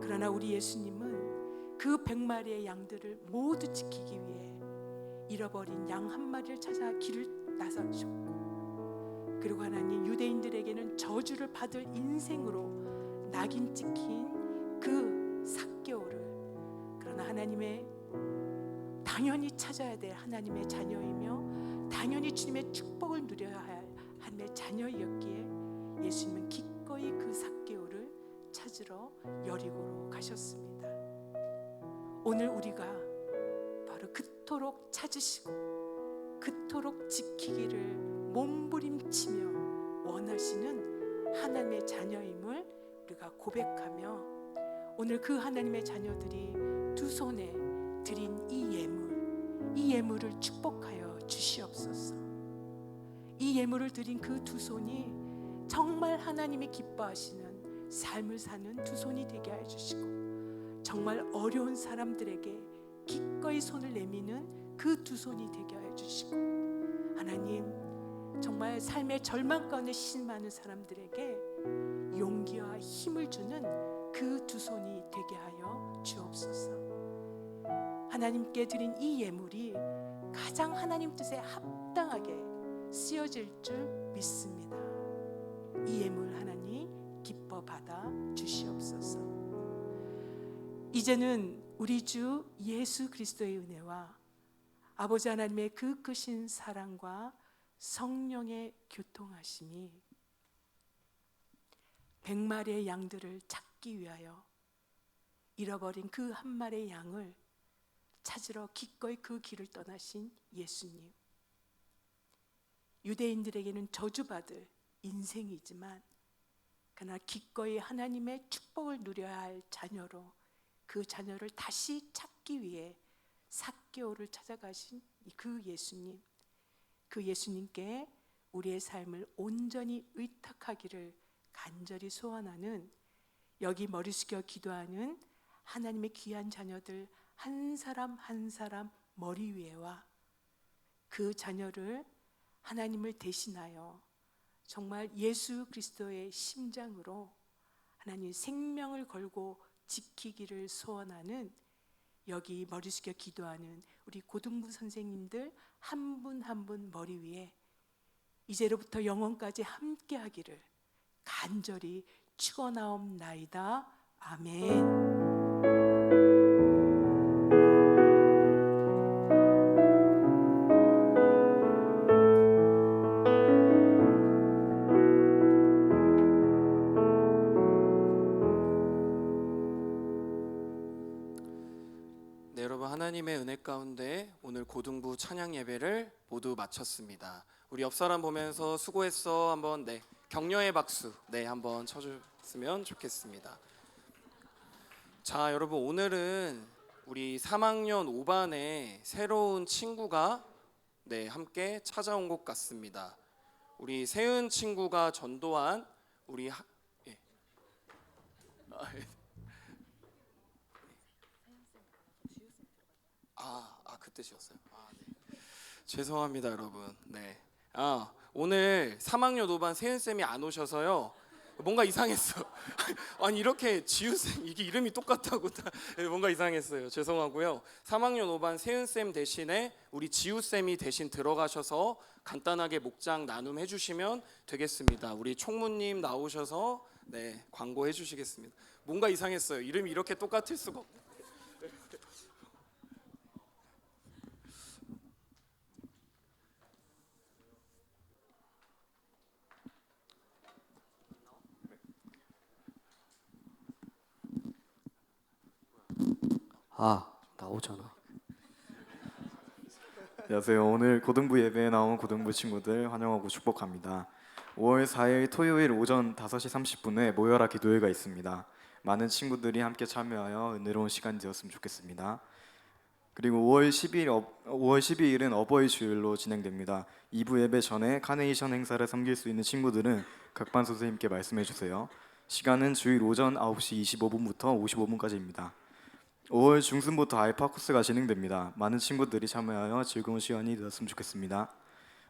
그러나 우리 예수님은 그 100마리의 양들을 모두 지키기 위해 잃어버린 양 한 마리를 찾아 길을 나서셨고, 그리고 하나님, 유대인들에게는 저주를 받을 인생으로 낙인 찍힌 그 삭개오를, 그러나 하나님의 당연히 찾아야 될 하나님의 자녀이며 당연히 주님의 축복을 누려야 할 하나님의 자녀였기에 예수님은 기꺼이 그 삭개오를 찾으러 여리고로 가셨습니다. 오늘 우리가 바로 그토록 찾으시고 그토록 지키기를 몸부림치며 원하시는 하나님의 자녀임을 우리가 고백하며, 오늘 그 하나님의 자녀들이 두 손에 드린 이 예물을 축복하여 주시옵소서. 이 예물을 드린 그 두 손이 정말 하나님이 기뻐하시는 삶을 사는 두 손이 되게 하여 주시고, 정말 어려운 사람들에게 기꺼이 손을 내미는 그 두 손이 되게 하여 주시고, 하나님 정말 삶의 절망 가운데 신음하는 사람들에게 용기와 힘을 주는 그 두 손이 되게 하여 주옵소서. 하나님께 드린 이 예물이 가장 하나님 뜻에 합당하게 쓰여질 줄 믿습니다. 이 예물 하나님 기뻐 받아 주시옵소서. 이제는 우리 주 예수 그리스도의 은혜와 아버지 하나님의 그 크신 사랑과 성령의 교통하심이 100마리의 양들을 찾기 위하여 잃어버린 그 한 마리의 양을 찾으러 기꺼이 그 길을 떠나신 예수님, 유대인들에게는 저주받을 인생이지만 그러나 기꺼이 하나님의 축복을 누려야 할 자녀로 그 자녀를 다시 찾기 위해 삭개오를 찾아가신 그 예수님, 그 예수님께 우리의 삶을 온전히 의탁하기를 간절히 소원하는, 여기 머리 숙여 기도하는 하나님의 귀한 자녀들 한 사람 한 사람 머리 위에와 그 자녀를 하나님을 대신하여 정말 예수 그리스도의 심장으로 하나님 생명을 걸고 지키기를 소원하는, 여기 머리 숙여 기도하는 우리 고등부 선생님들 한 분 한 분 머리 위에 이제로부터 영원까지 함께 하기를 간절히 축원하옵나이다. 아멘. 네, 여러분, 하나님의 은혜 가운데 오늘 고등부 찬양 예배를 모두 마쳤습니다. 우리 옆 사람 보면서 수고했어 한번 격려의 박수 한번 쳐줬으면 좋겠습니다. 자, 여러분, 오늘은 우리 3학년 5반에 새로운 친구가 함께 찾아온 것 같습니다. 우리 세은 친구가 전도한 우리 그 뜻이었어요. 죄송합니다, 여러분. 오늘 3학년 5반 세은쌤이 안 오셔서요, 뭔가 이상했어. 아니, 이렇게 지우쌤 이게 이름이 똑같다고 뭔가 이상했어요. 죄송하고요. 3학년 5반 세은쌤 대신에 우리 지우쌤이 대신 들어가셔서 간단하게 목장 나눔 해주시면 되겠습니다. 우리 총무님 나오셔서 광고해 주시겠습니다. 뭔가 이상했어요. 이름이 이렇게 똑같을 수가 없네. 나오잖아. 안녕하세요. 오늘 고등부 예배에 나온 고등부 친구들 환영하고 축복합니다. 5월 4일 토요일 오전 5시 30분에 모여라 기도회가 있습니다. 많은 친구들이 함께 참여하여 은혜로운 시간 되었으면 좋겠습니다. 그리고 5월 12일은 어버이 주일로 진행됩니다. 2부 예배 전에 카네이션 행사를 섬길 수 있는 친구들은 각 반 선생님께 말씀해 주세요. 시간은 주일 오전 9시 25분부터 55분까지입니다. 5월 중순부터 알파 코스가 진행됩니다. 많은 친구들이 참여하여 즐거운 시간이 되었으면 좋겠습니다.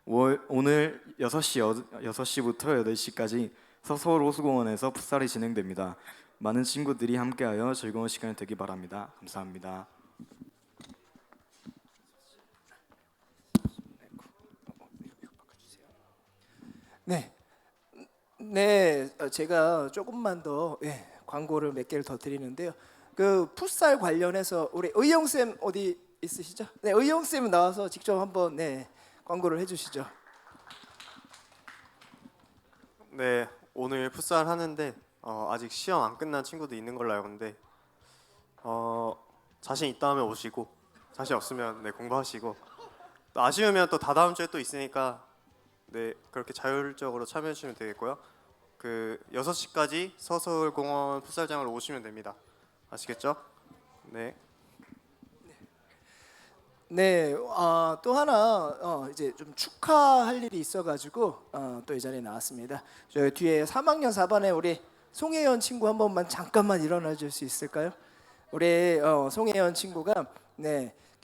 오늘 6시부터 8시까지 서서울 호수공원에서 풋살이 진행됩니다. 많은 친구들이 함께하여 즐거운 시간이 되기 바랍니다. 감사합니다. 제가 조금만 더 광고를 몇 개를 더 드리는데요. 그 풋살 관련해서 우리 의용 쌤 어디 있으시죠? 의용 쌤 나와서 직접 한번 광고를 해주시죠. 오늘 풋살 하는데 아직 시험 안 끝난 친구도 있는 걸로 알고 있는데 자신 있다 하면 오시고 자신 없으면 공부하시고, 또 아쉬우면 또 다다음 주에 또 있으니까 그렇게 자율적으로 참여해 주시면 되겠고요. 그 6시까지 서서울공원 풋살장으로 오시면 됩니다. 아시겠죠? 또 하나 이제 좀 축하할 일이 있어가지고 또 이 자리에 나왔습니다. 저희 뒤에 3학년 4반에 우리 송혜연 친구 한 번만 잠깐만 일어나 줄 수 있을까요? 우리 송혜연 친구가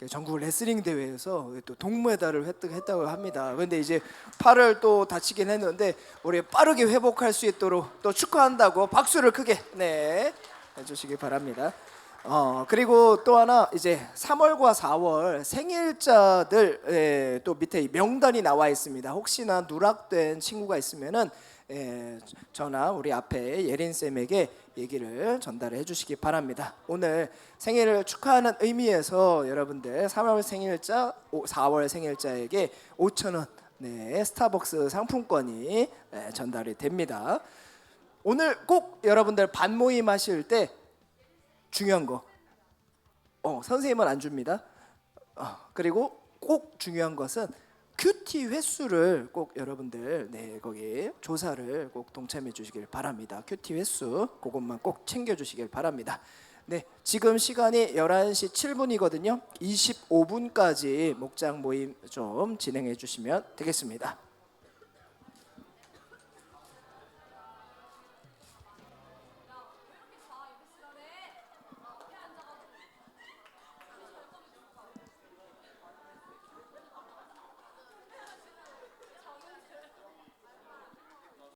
전국 레슬링 대회에서 또 동메달을 획득했다고 합니다. 그런데 이제 팔을 또 다치긴 했는데 우리 빠르게 회복할 수 있도록 또 축하한다고 박수를 크게 해주시기 바랍니다. 그리고 또 하나 이제 3월과 4월 생일자들 또 밑에 이 명단이 나와 있습니다. 혹시나 누락된 친구가 있으면은 저나 우리 앞에 예린 쌤에게 얘기를 전달해 주시기 바랍니다. 오늘 생일을 축하하는 의미에서 여러분들 3월 생일자, 4월 생일자에게 5,000원 스타벅스 상품권이 전달이 됩니다. 오늘 꼭 여러분들 반모임 하실 때 중요한 거, 선생님은 안 줍니다. 그리고 꼭 중요한 것은 큐티 횟수를 꼭 여러분들 거기 조사를 꼭 동참해 주시길 바랍니다. 큐티 횟수 그것만 꼭 챙겨 주시길 바랍니다. 지금 시간이 11시 7분이거든요. 25분까지 목장 모임 좀 진행해 주시면 되겠습니다.